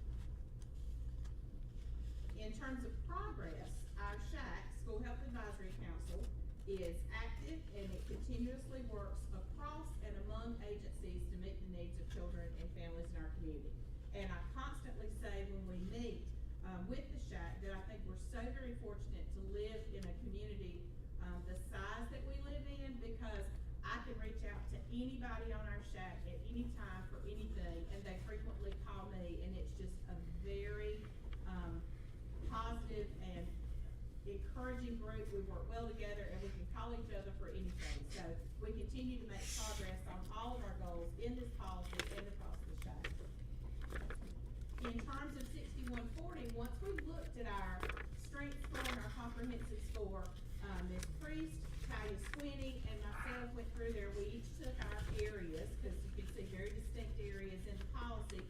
In terms of progress, our SHAC, School Health Advisory Council, is active and it continuously works across and among agencies to meet the needs of children and families in our community. And I constantly say when we meet with the SHAC that I think we're so very fortunate to live in a community anybody on our shack at any time for anything, and they frequently call me, and it's just a very, positive and encouraging group. We work well together, and we can call each other for anything. So we continue to make progress on all of our goals in this policy and across the shack. In terms of 6140, once we looked at our strength score and our comprehensive score, Ms. Priest, Talia Swinney, and myself went through there. We each took our areas, because you can see very distinct areas in the policy,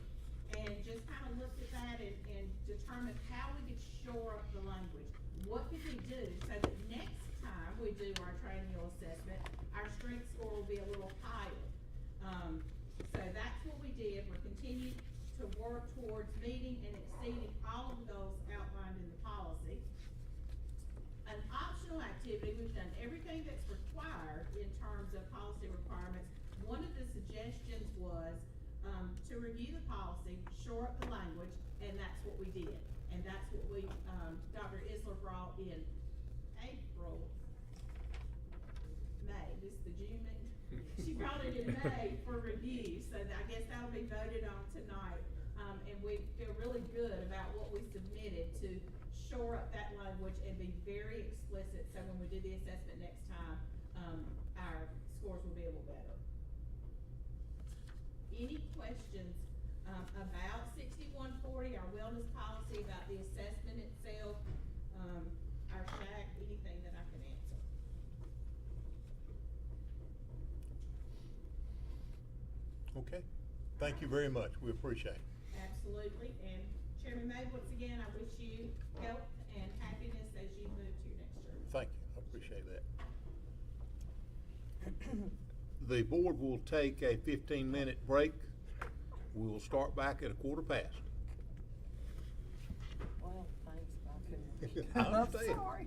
and just kind of looked at that and determined how we could shore up the language. What could we do so that next time we do our triennial assessment, our strength score will be a little higher? So that's what we did. We're continuing to work towards meeting and exceeding all of the goals outlined in the policy. An optional activity, we've done everything that's required in terms of policy requirements. One of the suggestions was, to review the policy, shore up the language, and that's what we did. And that's what we, Dr. Isler brought in April, May, this is the June meeting? She brought it in May for review, so I guess that'll be voted on tonight. And we feel really good about what we submitted to shore up that language and be very explicit, so when we do the assessment next time, our scores will be a little better. Any questions, about 6140, our wellness policy, about the assessment itself, our shack, anything that I can answer? Okay, thank you very much, we appreciate it. Absolutely, and Chairman May, once again, I wish you health and happiness as you move to your next term. Thank you, I appreciate that. The board will take a 15-minute break. We will start back at 15:15. Well, thanks, I couldn't. I understand. I'm sorry.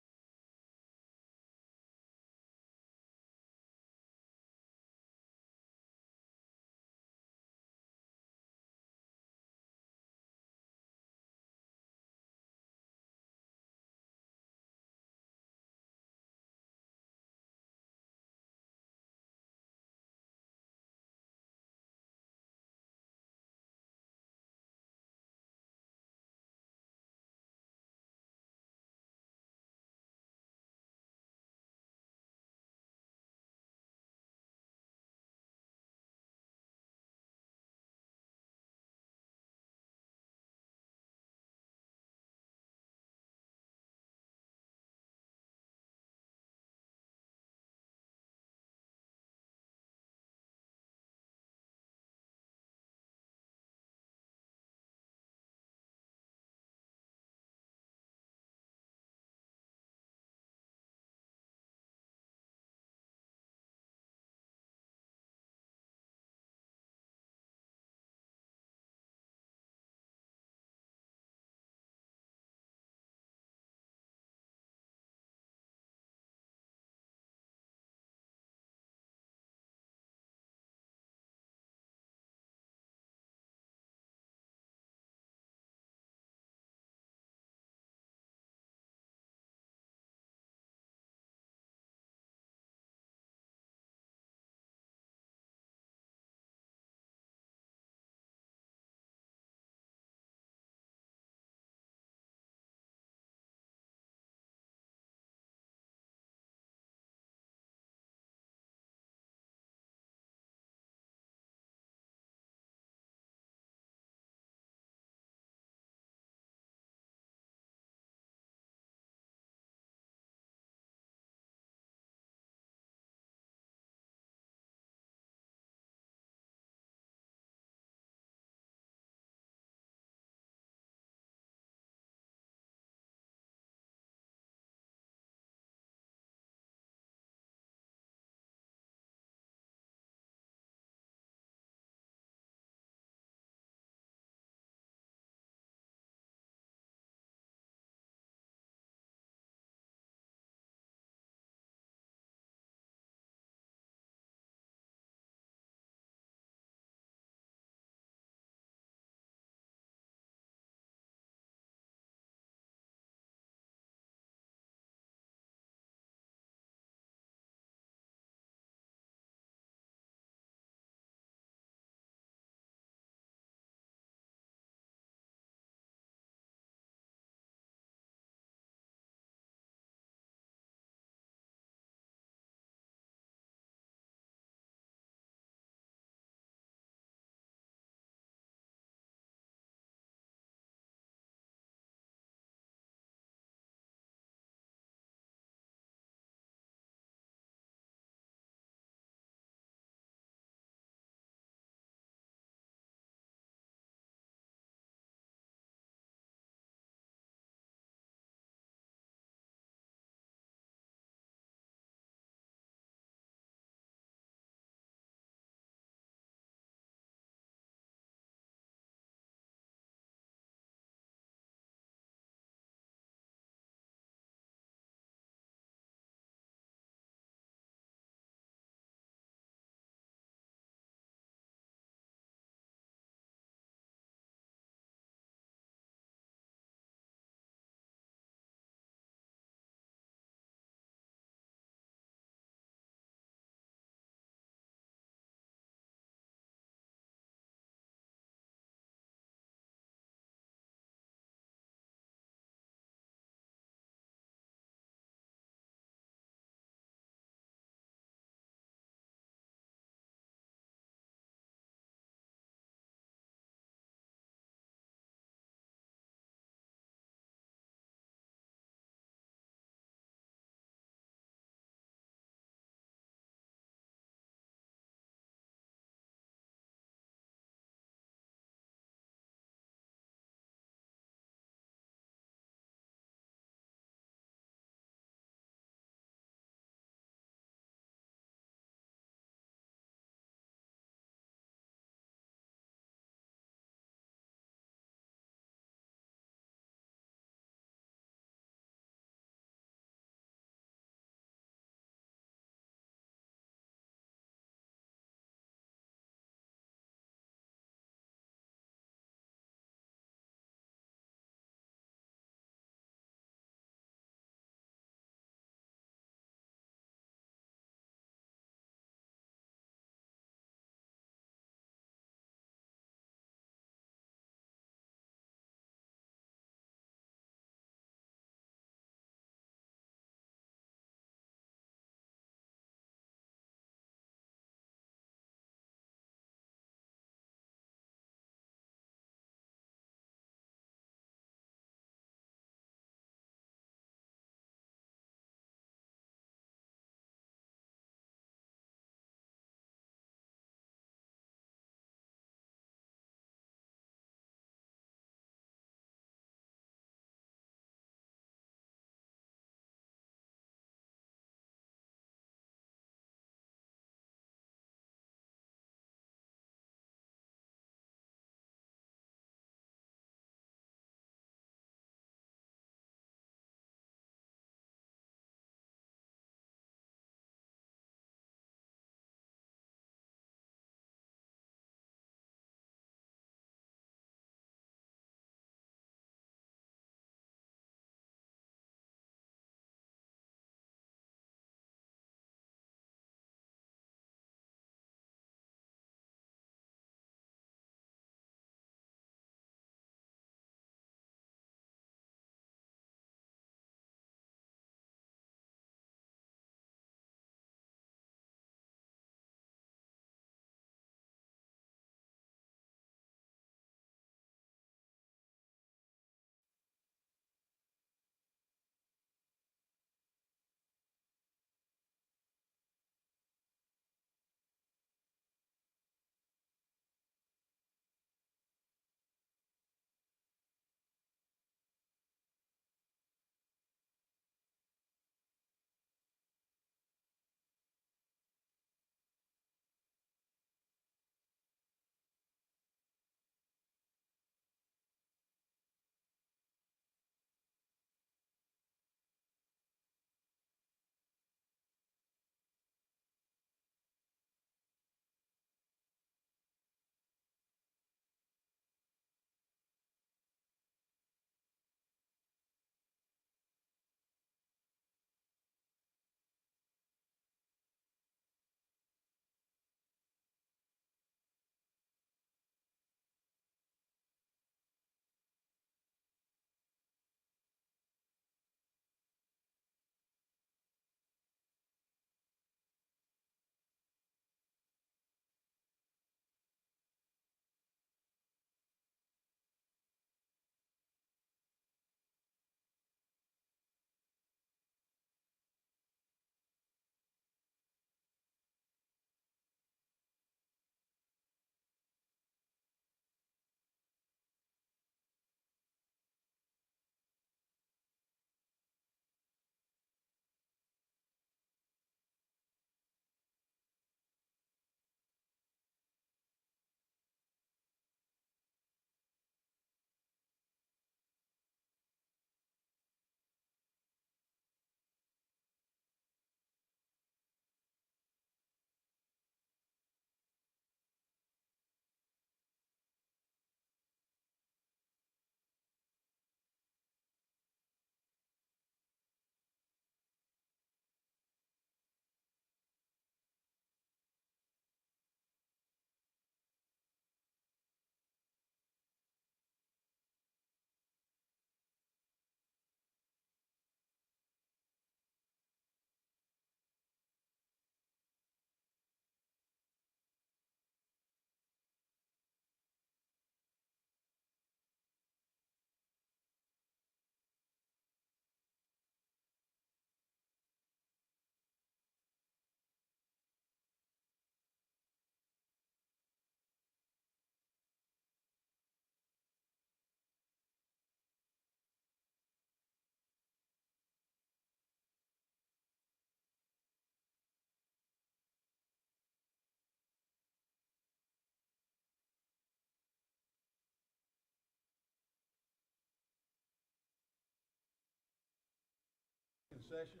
session.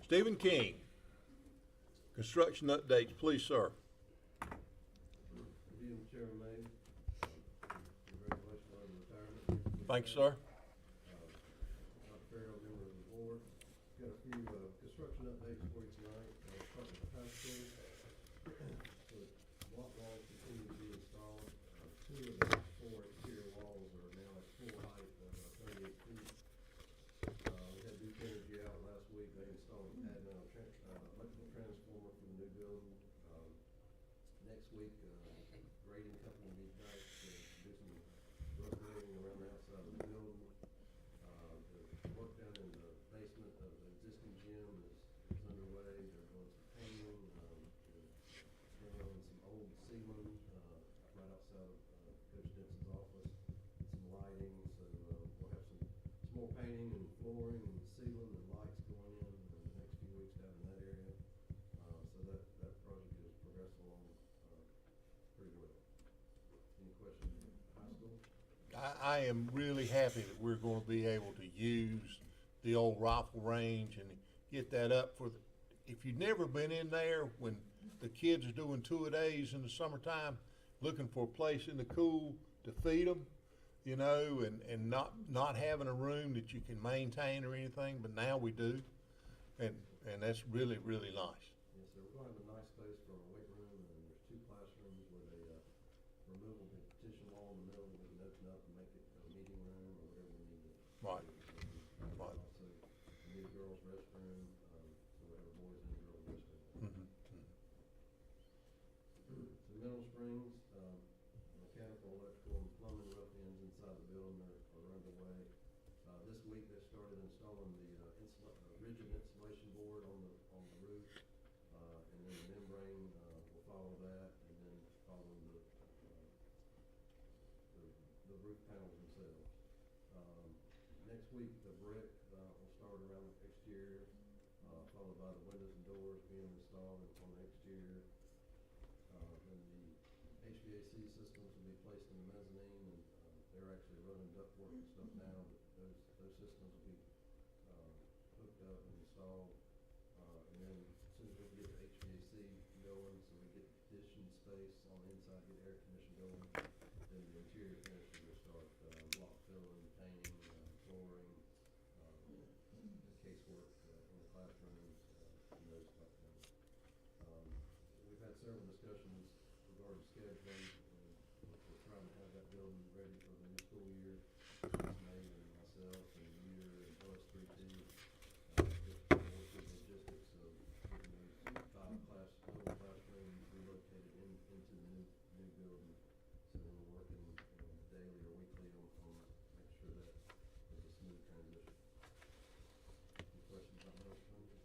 Stephen King, construction updates, please, sir. Good evening, Chairman May. Congratulations on your retirement. Thanks, sir. Dr. Farrell, member of the board. Got a few construction updates for you tonight. Starting with the high school. The block walls continue to be installed. Two of the 4 exterior walls are now at full height of 38 feet. We had Duke Energy out last week. They installed a pad mount electrical transformer for the new building. Next week, grading company will be back to do some rough grading around the outside of the building. The work down in the basement of the existing gym is underway. They're doing some painting, they're on some old ceiling, right outside of Coach Denson's office, some lighting, so we'll have some more painting and flooring and ceiling and lights going in the next few weeks down in that area. So that project is progressing along pretty well. Any questions on high school? I am really happy that we're gonna be able to use the old rifle range and get that up for the, if you've never been in there, when the kids are doing two-a-days in the summertime, looking for a place in the cool to feed them, you know, and not having a room that you can maintain or anything, but now we do. And that's really, really nice. Yes, sir. We're gonna have a nice space for a weight room, and there's 2 classrooms with a removable partition wall in the middle that we can open up and make it a meeting room or whatever we need to. Right. Right. Also, we need a girls' restroom, so we have a boys' and a girls' restroom. Mhm. So Mineral Springs, mechanical, electrical, and plumbing rough ends inside the building are underway. This week they started installing the rigid insulation board on the roof, and then the membrane will follow that, and then follow the roof panels themselves. Next week the brick will start around the exterior, followed by the windows and doors being installed on the exterior. Then the HVAC systems will be placed in the mezzanine, and they're actually running ductwork and stuff now, but those systems will be hooked up and installed. And then as soon as we get the HVAC going, so we get conditioned space on the inside, get air conditioning going, then the interior finishes will start block filling, painting, flooring, the casework in the classrooms, and those type things. We've had several discussions regarding scheduling, and we're trying to have that building ready for the new school year. May and myself and Year and OS3T, just work with logistics of getting those 5 total classrooms relocated into the new building. So we're working daily or weekly on making sure that is a smooth transition. Any questions about those things?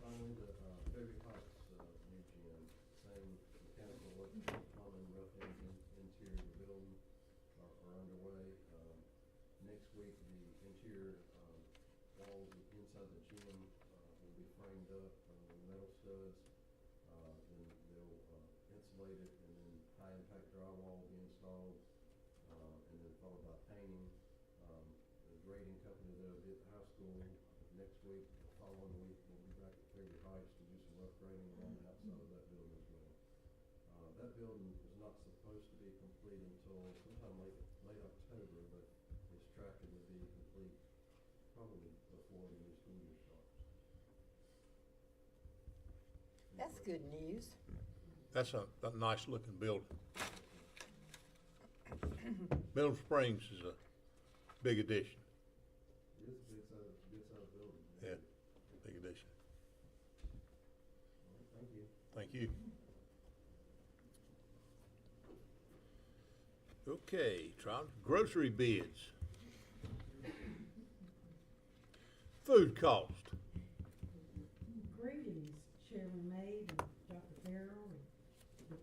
Finally, the Fairview Heights new gym, same mechanical, electrical, plumbing, rough ends, interior of the building are underway. Next week, the interior walls inside the gym will be framed up with metal studs. Then they'll insulate it, and then high impact drywall will be installed, and then followed by painting. The grading company that'll be at the high school next week, the following week, we'll be back at Fairview Heights to do some rough grading around the outside of that building as well. That building is not supposed to be complete until sometime late October, but it's tracking to be complete probably before the new school year starts. That's good news. That's a nice looking building. Middle Springs is a big addition. It is a good size building. Yeah, big addition. All right, thank you. Thank you. Okay, grocery bids. Food cost. Greetings, Chairman May and Dr. Farrell and the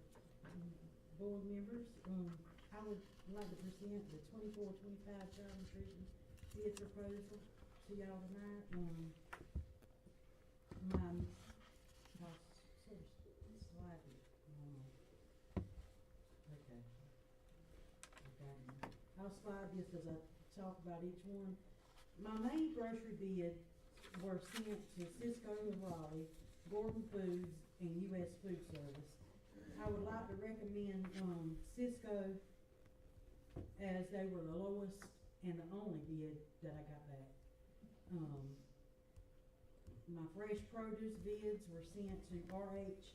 board members. I would like to present the 24-25 child nutrition bid proposal to y'all tonight. I'll slide this as I talk about each one. My main grocery bids were sent to Cisco of Raleigh, Gordon Foods, and US Food Service. I would like to recommend, Cisco, as they were the lowest and the only bid that I got back. My fresh produce bids were sent to RH,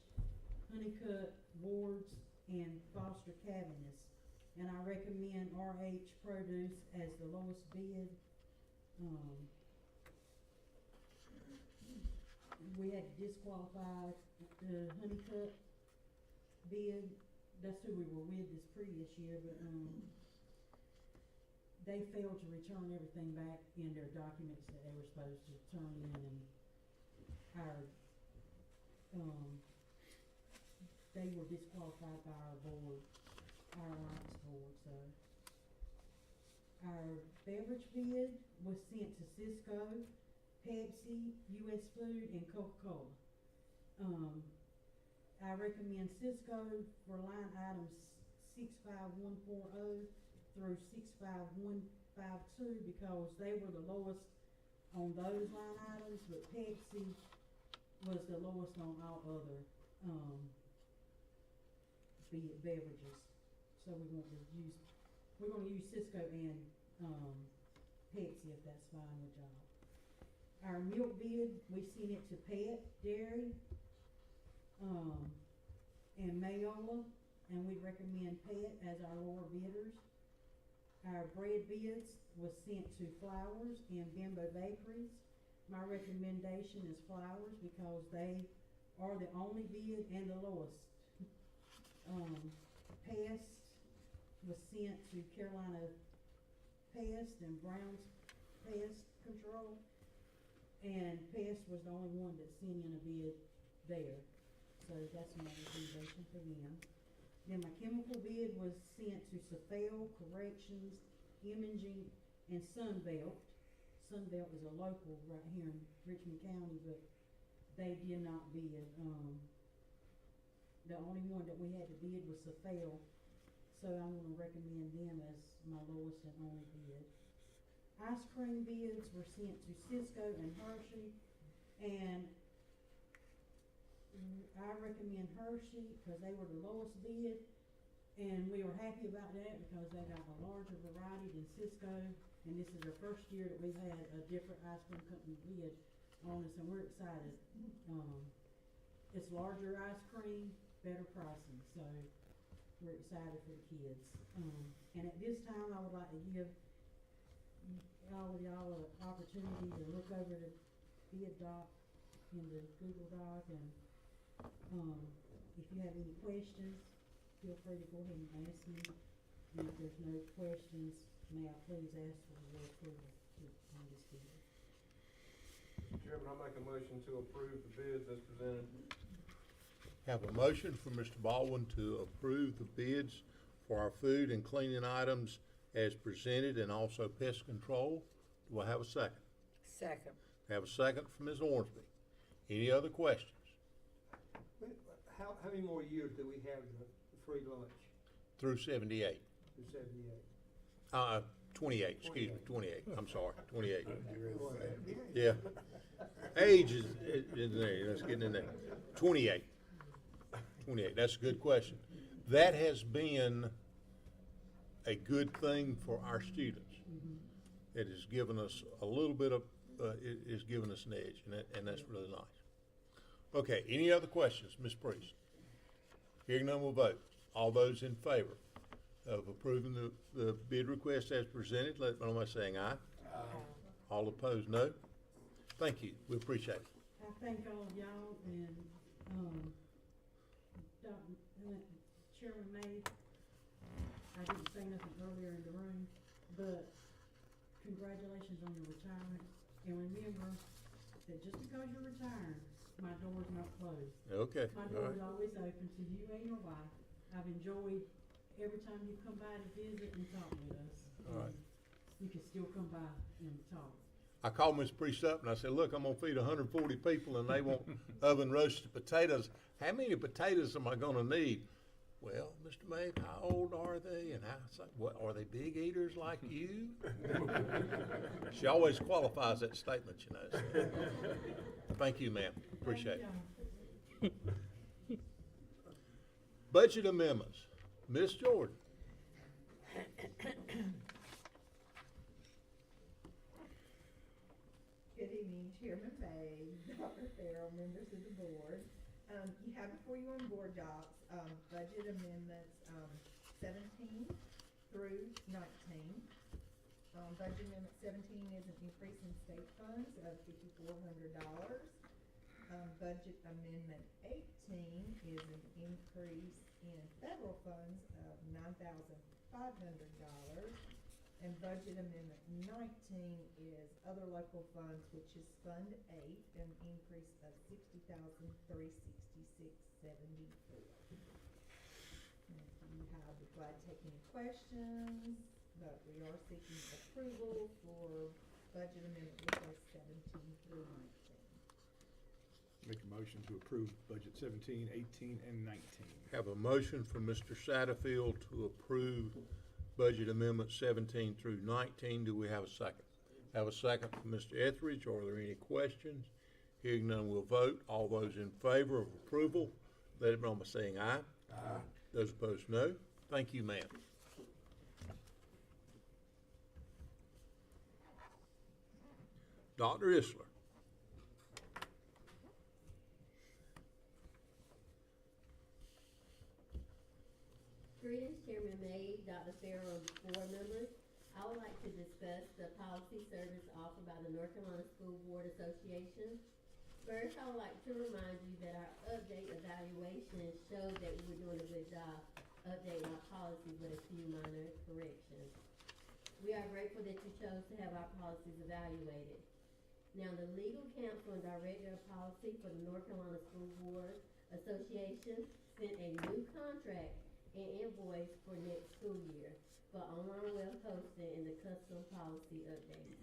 Honeycutt, Ward's, and Foster Cabinets. And I recommend RH Produce as the lowest bid. We had to disqualify the Honeycutt bid. That's who we were with this previous year, but, they failed to return everything back in their documents that they were supposed to turn in, and they were disqualified by our board, our alliance board, so. Our beverage bid was sent to Cisco, Pepsi, US Food, and Coca-Cola. I recommend Cisco for line items 65140 through 65152 because they were the lowest on those line items, but Pepsi was the lowest on all other, beverages. So we're gonna use Cisco and, Pepsi if that's fine with y'all. Our milk bid, we sent it to Pet Dairy, and Mayola, and we recommend Pet as our lower bidders. Our bread bids was sent to Flowers and Bimbo Bakeries. My recommendation is Flowers because they are the only bid and the lowest. Pest was sent to Carolina Pest and Brown's Pest Control. And Pest was the only one that sent in a bid there. So that's my recommendation for them. Then my chemical bid was sent to Safel, Corrections, Imaging, and Sunbelt. Sunbelt is a local right here in Richmond County, but they did not bid. The only one that we had to bid was Safel, so I'm gonna recommend them as my lowest and only bid. Ice cream bids were sent to Cisco and Hershey, and I recommend Hershey because they were the lowest bid, and we were happy about that because they got a larger variety than Cisco, and this is the first year that we've had a different ice cream company bid on us, and we're excited. It's larger ice cream, better pricing, so we're excited for the kids. And at this time, I would like to give all of y'all an opportunity to look over the bid doc in the Google Doc, and if you have any questions, feel free to go ahead and ask me. And if there's no questions, may I please ask for your approval on this bid? Mr. Chairman, I make a motion to approve the bids as presented. Have a motion from Mr. Baldwin to approve the bids for our food and cleaning items as presented, and also pest control. Do I have a second? Second. Have a second from Ms. Ormsby. Any other questions? How many more years do we have the free lunch? Through 78. Through 78? 28, excuse me, 28. I'm sorry, 28. Yeah. Age is in there, that's getting in there. 28. 28, that's a good question. That has been a good thing for our students. It has given us a little bit of, it has given us an edge, and that's really nice. Okay, any other questions, Ms. Priest? Hearing none, we'll vote. All those in favor of approving the bid request as presented, let me know by saying aye. Aye. All opposed, no. Thank you, we appreciate it. I thank all of y'all, and, Chairman May, I didn't say nothing earlier in the room, but congratulations on your retirement, and remember that just because you're retiring, my door's not closed. Okay. My door is always open to you and your wife. I've enjoyed every time you come by to visit and talk with us. All right. You can still come by and talk. I called Ms. Priest up and I said, look, I'm gonna feed 140 people and they want oven roasted potatoes. How many potatoes am I gonna need? well, Mr. Mabe, how old are they? And I was like, what, are they big eaters like you? She always qualifies that statement, you know. So. Thank you, ma'am. Appreciate it. Budget amendments. Ms. Jordan. Good evening, Chairman Bay, Dr. Farrell, members of the board. You have before you on board docs, budget amendments, 17 through 19. Budget amendment 17 is an increase in state funds of $5,400. Budget amendment 18 is an increase in federal funds of $9,500. And budget amendment 19 is other local funds, which is Fund 8, an increase of $60,366.74. And if you have, be glad to take any questions, but we are seeking approval for budget amendment request 17 through 19. Make a motion to approve budget 17, 18, and 19. Have a motion from Mr. Satterfield to approve budget amendment 17 through 19. Do we have a second? Have a second from Mr. Etheridge. Are there any questions? Hearing none, we'll vote. All those in favor of approval, let it know by saying aye. Aye. Those opposed, no. Thank you, ma'am. Dr. Isler. Greetings, Chairman May, Dr. Farrell, and board members. I would like to discuss the policy service offered by the North Carolina School Board Association. First, I would like to remind you that our update evaluation showed that we were doing a good job updating our policies with a few minor corrections. We are grateful that you chose to have our policies evaluated. Now, the legal counsel and director of policy for the North Carolina School Board Association sent a new contract and invoice for next school year for online web hosting and the custom policy update.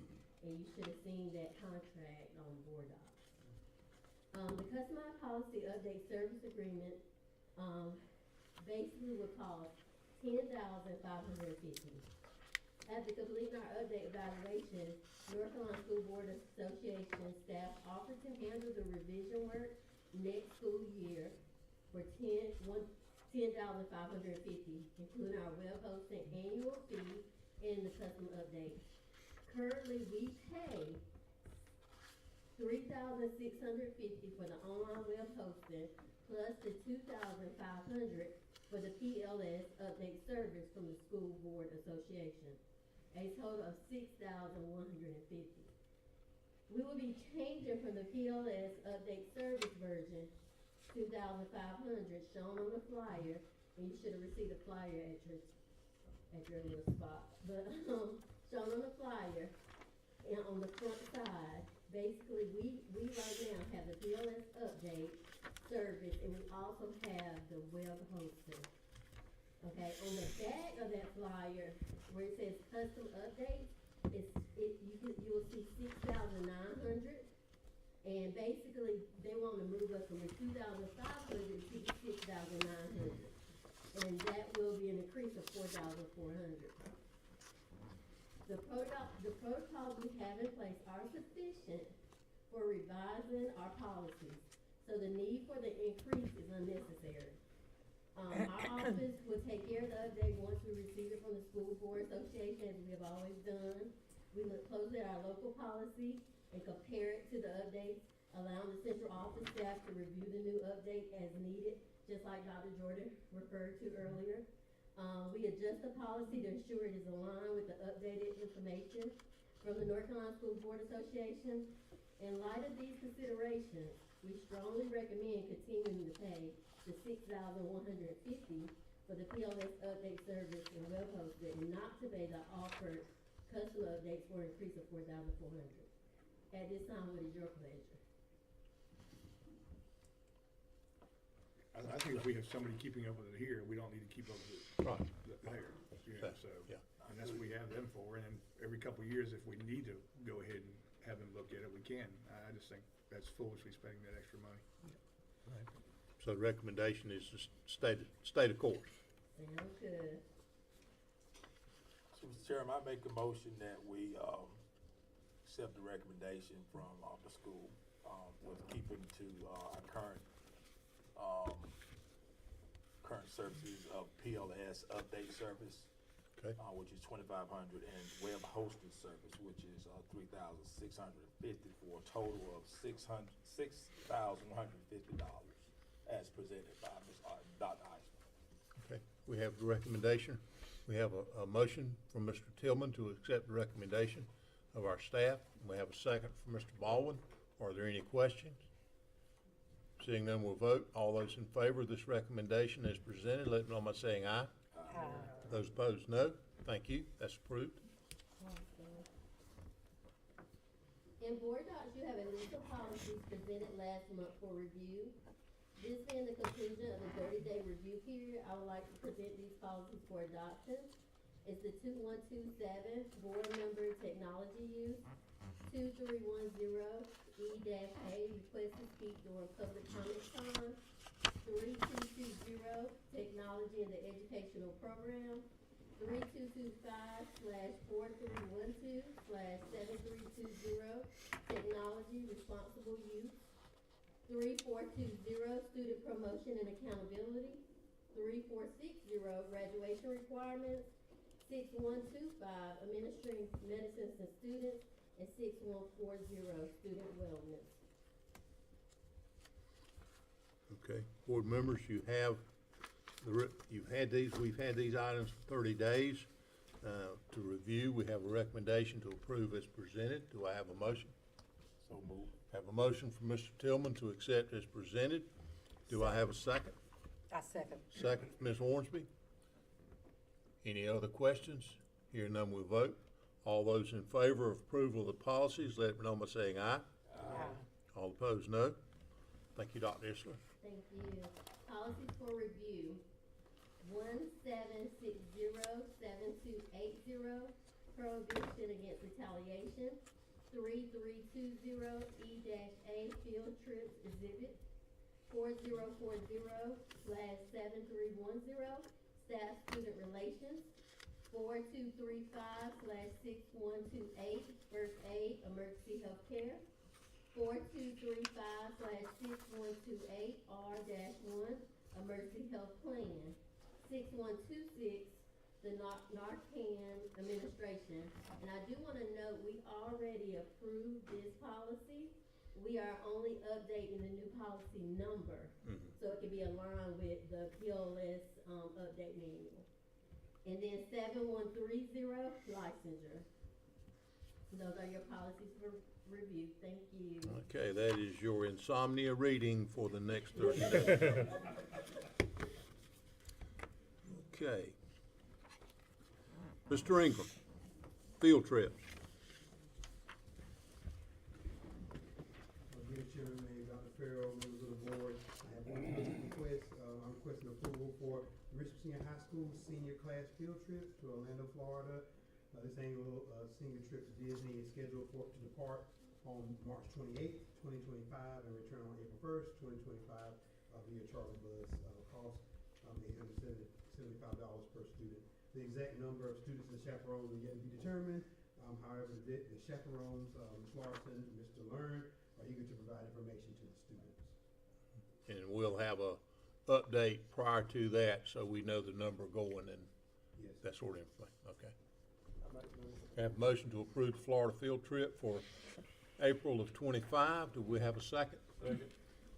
And you should have seen that contract on board docs. The customized policy update service agreement basically would cost $10,550. After completing our update evaluation, North Carolina School Board Association staff offered to handle the revision work next school year for $10,550, including our web hosting annual fee and the custom update. Currently, we pay $3,650 for the online web hosting, plus the $2,500 for the PLS update service from the School Board Association, a total of $6,150. We will be changing from the PLS update service version, $2,500, shown on the flyer, and you should have received a flyer at your little spot. But shown on the flyer and on the front side, basically we right now have the PLS update service, and we also have the web hosting. Okay, on the back of that flyer where it says custom updates, you will see $6,900. And basically, they want to move us from the $2,500 to the $6,900, and that will be an increase of $4,400. The protocols we have in place are sufficient for revising our policies, so the need for the increase is unnecessary. Our office will take care of the update once we receive it from the School Board Association, as we have always done. We look closely at our local policy and compare it to the updates, allowing the central office staff to review the new update as needed, just like Dr. Jordan referred to earlier. We adjust the policy to ensure it is aligned with the updated information from the North Carolina School Board Association. In light of these considerations, we strongly recommend continuing to pay the $6,150 for the PLS update service and web hosting, and not to pay the offered custom updates for an increase of $4,400. At this time, what is your pleasure? I think if we have somebody keeping up with it here, we don't need to keep up with it Right. there. You know, so, Yeah. and that's what we have them for. And then every couple of years, if we need to go ahead and have them look at it, we can. I just think that's foolishly spending that extra money. So So the recommendation is to stay the course. Sounds good. So, Mr. Chairman, I make a motion that we, accept the recommendation from, the school, with keeping to, our current services of PLS update service. Okay. Which is 2,500, and web hosting service, which is, 3,650, for a total of $6,150 as presented by Dr. Eisner. Okay, we have the recommendation. We have a motion from Mr. Tillman to accept the recommendation of our staff. We have a second from Mr. Baldwin. Are there any questions? Seeing none, we'll vote. All those in favor of this recommendation as presented, let me know by saying aye. Aye. Those opposed, no. Thank you. That's approved. In board docs, you have a list of policies presented last month for review. This being the conclusion of the 30-day review period, I would like to present these policies for adoption. It's the 2127, board member technology use, 2310, E-A, request to speak during public comment time, 3220, technology in the educational program, 3225/4312/7320, technology responsible use, 3420, student promotion and accountability, 3460, graduation requirements, 6125, administering medicines to students, and 6140, student wellness. Okay, board members, you have, we've had these items for 30 days to review. We have a recommendation to approve as presented. Do I have a motion? So move. Have a motion from Mr. Tillman to accept as presented. Do I have a second? I second. Second from Ms. Hornsby. Any other questions? Hearing none, we'll vote. All those in favor of approval of the policies, let me know by saying aye. Aye. All opposed, no. Thank you, Dr. Isler. Thank you. Policies for review. 17607280, prohibition against retaliation. 3320, E-A, field trips exhibit. 4040/7310, staff student relations. 4235/6128, first aid, emergency health care. 4235/6128, R-1, emergency health plan. 6126, the Narcan administration. And I do wanna note, we already approved this policy. We are only updating the new policy number, so it can be aligned with the PLS, update manual. And then 7130, licensure. Those are your policies for review. Thank you. Okay, that is your insomnia reading for the next 30 days. Okay. Mr. Ingram, field trips. Dear Chairman, Dr. Farrell, members of the board, I have one request. I'm requesting approval for Richmond Senior High School senior class field trip to Orlando, Florida. This annual senior trip to Disney is scheduled to depart on March 28th, 2025, and return on April 1st, 2025, via charter bus. Cost $875 per student. The exact number of students and chaperones are yet to be determined. However, the chaperones, Ms. Larson and Mr. Learn, are eager to provide information to the students. And we'll have a update prior to that, so we know the number going and Yes. that sort of information. Okay. I make a motion. Have a motion to approve the Florida field trip for April of 25. Do we have a second? Second.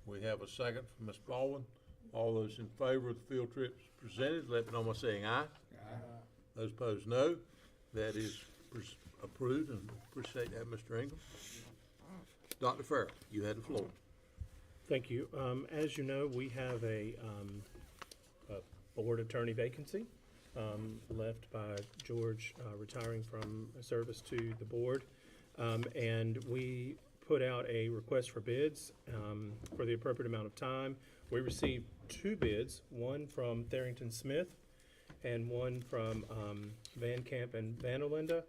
We have a second from Ms. Baldwin. All those in favor of the field trips presented, let me know by saying aye. Aye. Those opposed, no. That is approved, and appreciate that, Mr. Ingram. Dr. Farrell, you had the floor. Thank you. As you know, we have a board attorney vacancy left by George retiring from service to the board. And we put out a request for bids for the appropriate amount of time. We received 2 bids, one from Tharrington Smith and one from Van Camp and Van Olinda.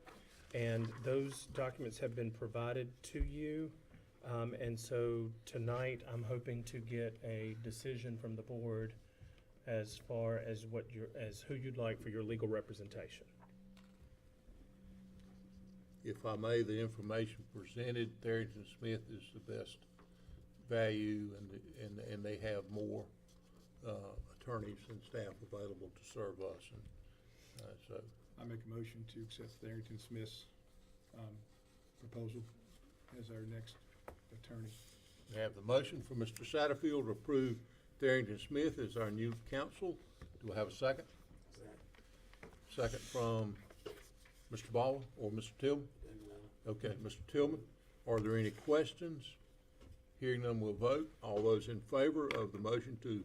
And those documents have been provided to you. And so tonight, I'm hoping to get a decision from the board as far as who you'd like for your legal representation. If I may, the information presented, Tharrington Smith is the best value, and they have more attorneys and staff available to serve us, and so. I make a motion to accept Tharrington Smith's proposal as our next attorney. We have the motion from Mr. Satterfield to approve Tharrington Smith as our new counsel. Do I have a second? Second from Mr. Baldwin or Mr. Tillman? Okay, Mr. Tillman, are there any questions? Hearing none, we'll vote. All those in favor of the motion to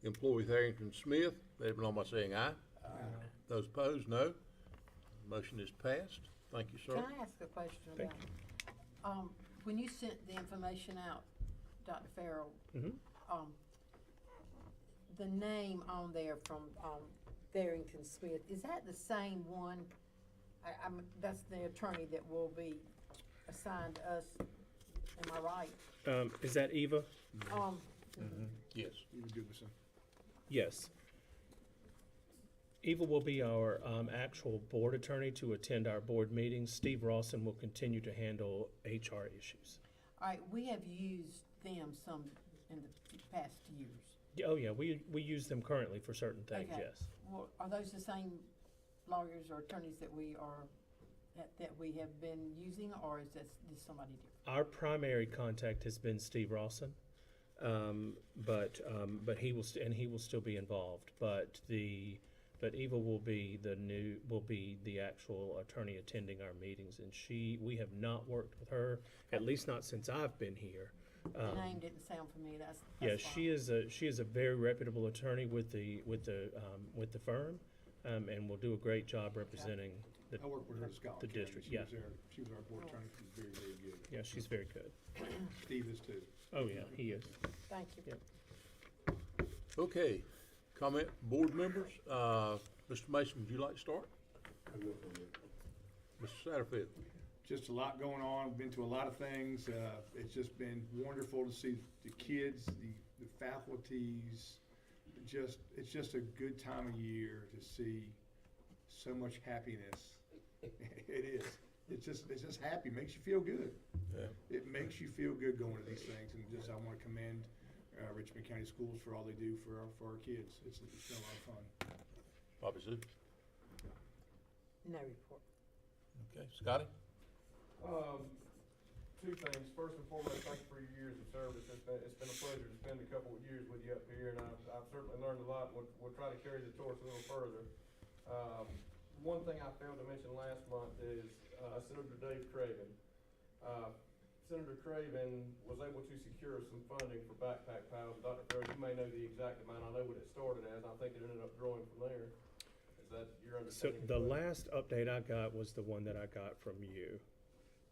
employ Tharrington Smith, let it be known by saying aye. Aye. Those opposed, no. Motion is passed. Thank you, sir. Can I ask a question Thank about, when you sent the information out, Dr. Farrell, the name on there from, Tharrington Smith, is that the same one? That's the attorney that will be assigned to us, am I right? Is that Eva? Yes. You would do the same. Yes. Eva will be our actual board attorney to attend our board meetings. Steve Rawson will continue to handle HR issues. All right, we have used them some in the past years. Oh, yeah, we use them currently for certain things, Okay. yes. Well, are those the same lawyers or attorneys that we have been using, or is this somebody different? Our primary contact has been Steve Rawson, but he will still be involved. But Eva will be the actual attorney attending our meetings, and we have not worked with her, at least not since I've been here. The name didn't sound familiar. That's Yeah, fine. she is a very reputable attorney with the firm, and will do a great job representing I worked with her at Scott the County. district. She Yeah, was our board attorney. She's very, very good. yeah, she's very good. Steve is too. Oh yeah, he is. Thank you. Yep. Okay, comment, board members. Mr. Mason, would you like to start? Mr. Satterfield. Just a lot going on, been to a lot of things. It's just been wonderful to see the kids, the faculties. It's just a good time of year to see so much happiness. It is. It's just happy, makes you feel good. Yeah. It makes you feel good going to these things, and I want to commend Richmond County Schools for all they do for our kids. It's been a lot of fun. Bobby Sue. No report. Okay, Scotty. Two things. First and foremost, thank you for your years of service. It's been a pleasure to spend a couple of years with you up here, and I've certainly learned a lot, and we'll try to carry the torch a little further. One thing I failed to mention last month is Senator Dave Craven. Senator Craven was able to secure some funding for Backpack Pals. Dr. Farrell, you may know the exact amount. I know what it started as. I think it ended up growing from there. Is that your So understanding? the last update I got was the one that I got from you.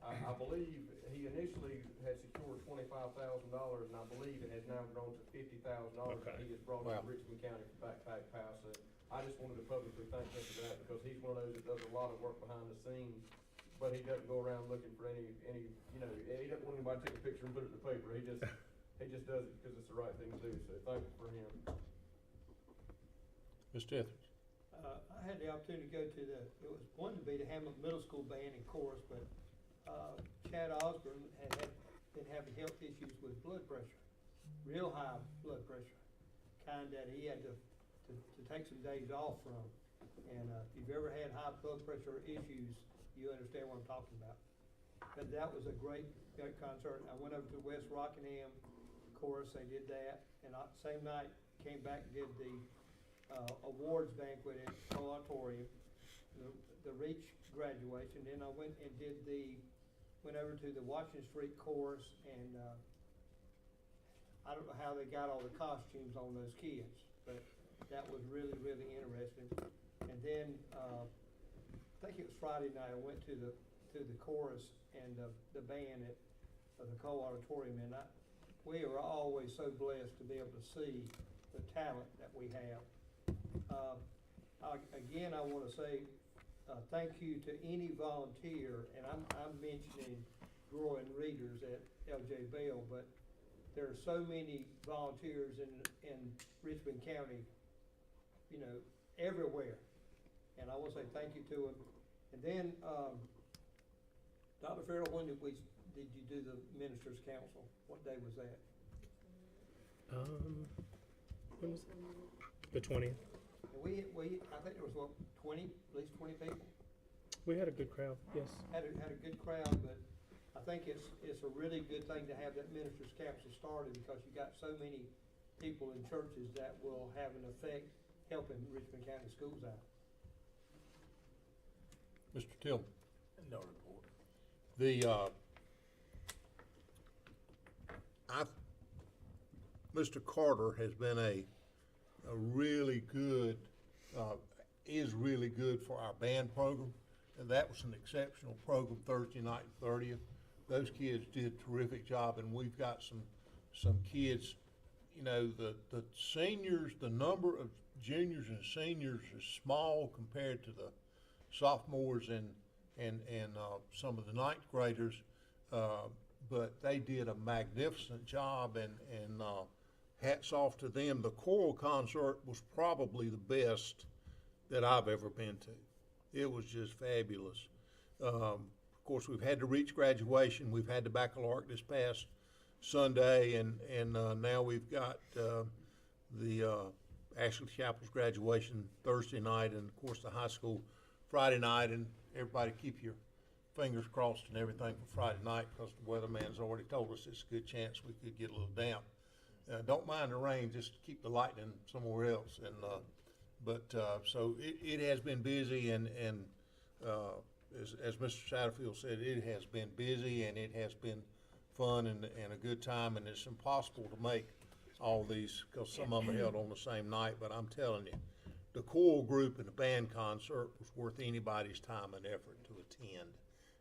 I believe he initially had secured $25,000, and I believe it has now grown to $50,000 that Okay. he has brought Wow. to Richmond County for Backpack Pass. So I just wanted to publicly thank him for that, because he's one of those that does a lot of work behind the scenes, but he doesn't go around looking for any, he doesn't want anybody to take a picture and put it in the paper. He just does it because it's the right thing to do, so thank you for him. Mr. Etheridge. I had the opportunity to go to it was wanted to be the Hamlet Middle School band and chorus, but Chad Osborne been having health issues with blood pressure, real high blood pressure, kind that he had to take some days off from. And if you've ever had high blood pressure issues, you understand what I'm talking about. But that was a great concert. I went over to West Rockingham chorus, they did that, and same night came back and did the awards banquet at Auditorium, the Reach graduation. Then I went and went over to the Washington Street chorus, and I don't know how they got all the costumes on those kids, but that was really, really interesting. And then I think it was Friday night, I went to the chorus and the band at the Cole Auditorium, and we are always so blessed to be able to see the talent that we have. Again, I want to say thank you to any volunteer, and I'm mentioning growing readers at LJ Bell, but there are so many volunteers in Richmond County, you know, everywhere. And I want to say thank you to them. And then, Dr. Farrell, when did you do the Ministers' Council? What day was that? When was it? The 20th. And I think there was, what, at least 20 people? We had a good crowd, yes. Had a good crowd, but I think it's a really good thing to have that Ministers' Council started, because you got so many people in churches that will have an effect helping Richmond County schools out. Mr. Tillman. No report. Mr. Carter has been a really good, is really good for our band program. And that was an exceptional program Thursday night and 30th. Those kids did a terrific job, and we've got some kids, you know, the seniors, the number of juniors and seniors is small compared to the sophomores and some of the ninth graders, but they did a magnificent job, and hats off to them. The choral concert was probably the best that I've ever been to. It was just fabulous. Of course, we've had to reach graduation. We've had the baccalaureate this past Sunday, and now we've got the Ashley Chapel's graduation Thursday night, and of course the high school Friday night. And everybody keep your fingers crossed and everything for Friday night, because the weatherman's already told us it's a good chance we could get a little damp. Don't mind the rain, just keep the lightning somewhere else. And so it has been busy, and as Mr. Satterfield said, it has been busy, and it has been fun and a good time. And it's impossible to make all these, because some of them are held on the same night. But I'm telling you, the choral group and the band concert was worth anybody's time and effort to attend.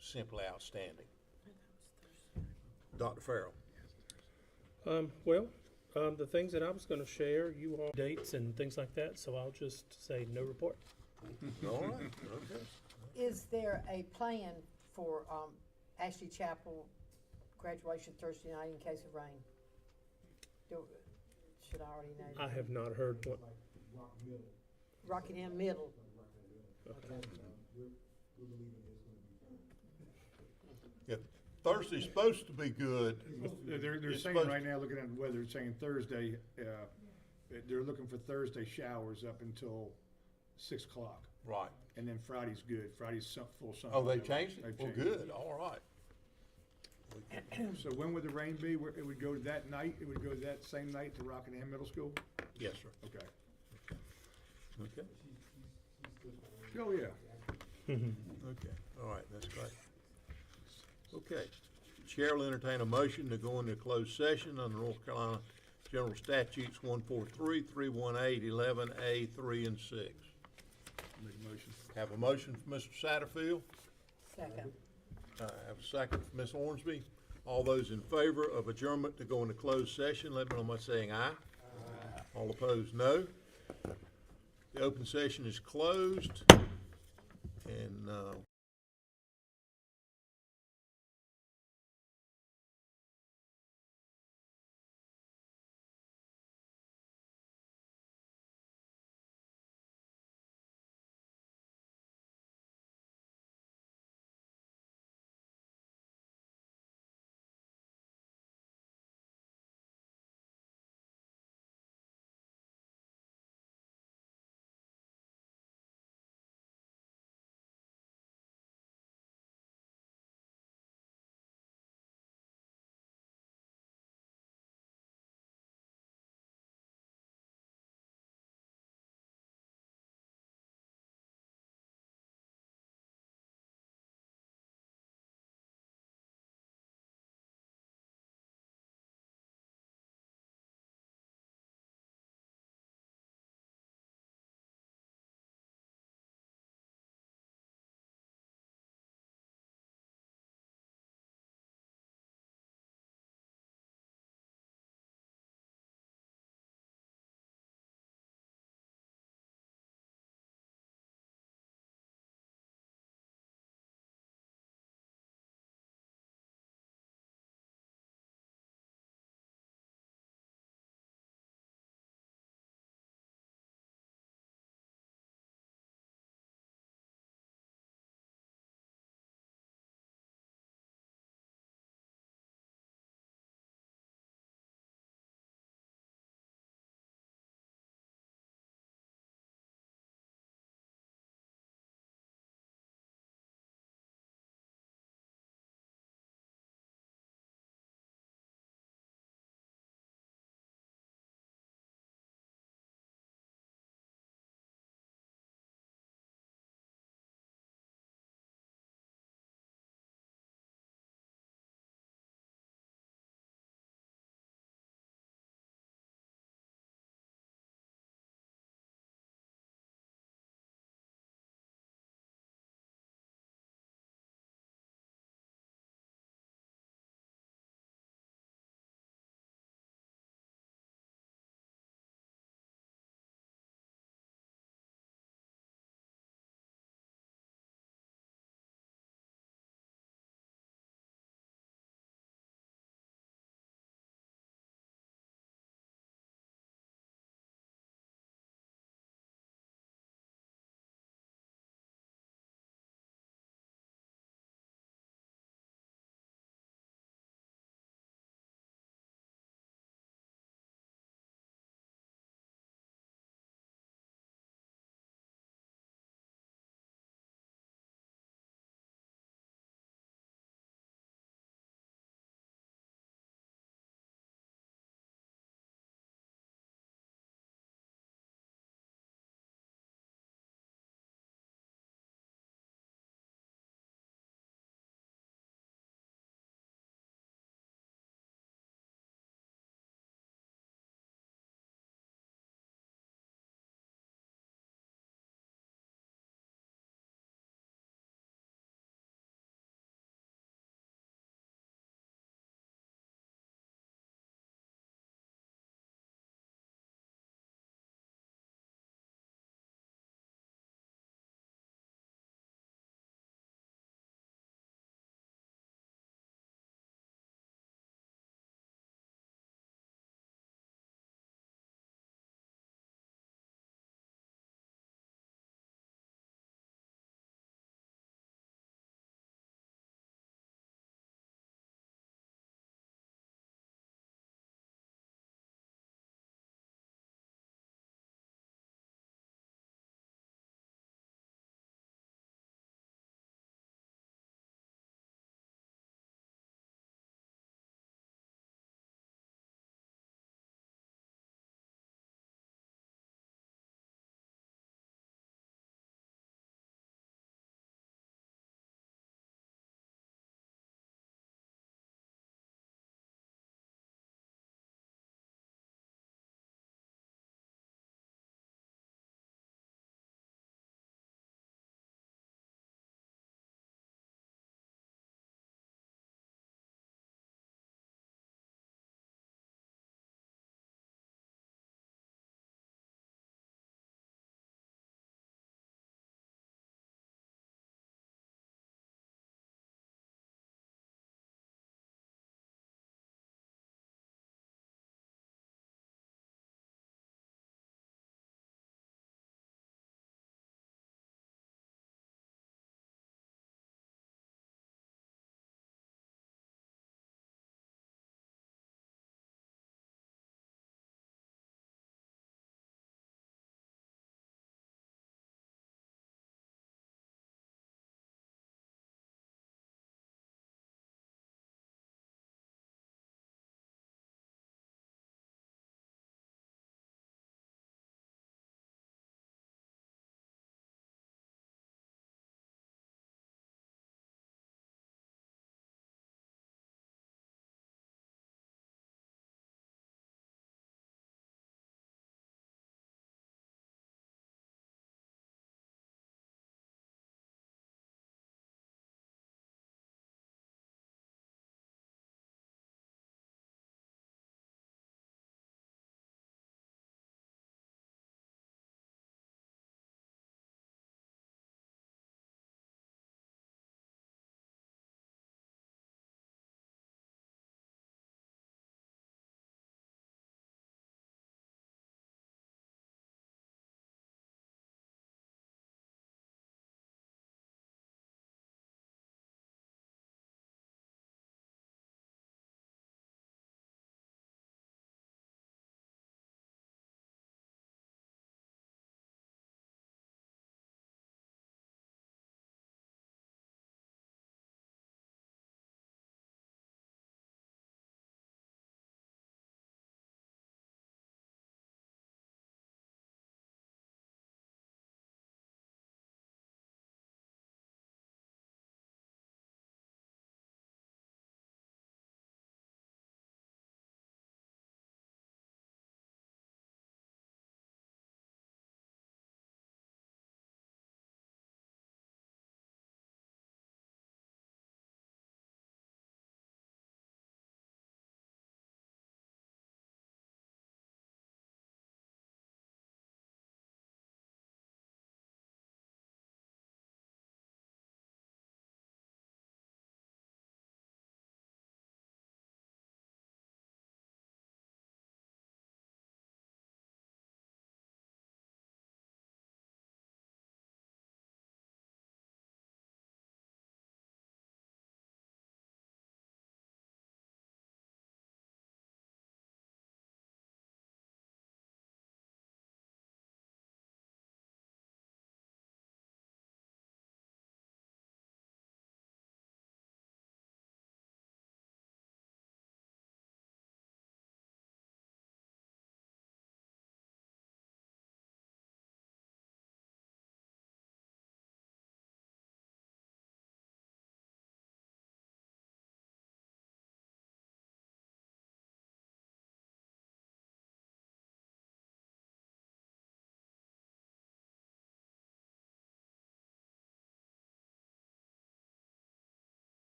Simply outstanding. Dr. Farrell. The things that I was gonna share, you all dates and things like that, so I'll just say no report. All right, okay. Is there a plan for Ashley Chapel graduation Thursday night in case of rain? Should I already know? I have not heard what. Rockingham Middle. Okay. Yeah, Thursday's supposed to be good. They're It's saying supposed right now, looking at the weather, it's saying Thursday, they're looking for Thursday showers up until 6 o'clock. Right. And then Friday's good. Friday's full sun. Oh, they changed it? They've Well, changed it. good, all right. So when would the rain be? It would go that night? It would go that same night to Rockingham Middle School? Yes, sir. Okay. Okay. Oh, yeah. Okay, all right, that's great. Okay, Chair will entertain a motion to go into closed session under North Carolina General Statutes 143, 318, 11A, 3 and 6. Make a motion. Have a motion from Mr. Satterfield. Second. Have a second from Ms. Ormsby. All those in favor of adjournment to go into closed session, let me know by saying aye. Aye. All opposed, no. The open session is closed, and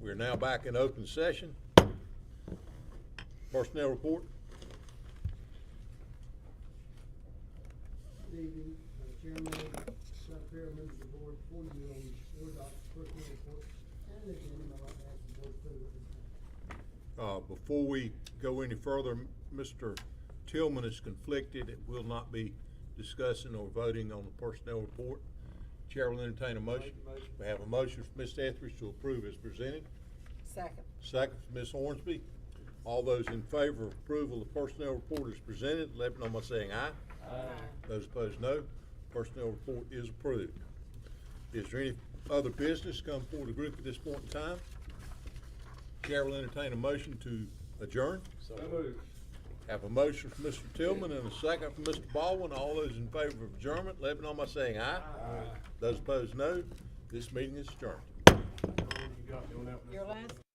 We're now back in open session. Personnel report. Good evening, Chairman, Dr. Farrell, members of the board, before you on board personnel report and agenda, I'd like to ask the board approval at this time. Before we go any further, Mr. Tillman is conflicted. It will not be discussing or voting on the personnel report. Chair will entertain a motion. We have a motion from Ms. Etheridge to approve as presented. Second. Second from Ms. Hornsby. All those in favor of approval of the personnel report as presented, let me know by saying aye. Aye. Those opposed, no. Personnel report is approved. Is there any other business come before the group at this point in time? Chair will entertain a motion to adjourn. So moved. Have a motion from Mr. Tillman and a second from Mr. Baldwin. All those in favor of adjournment, let me know by saying aye. Those opposed, no. This meeting is adjourned. Your last.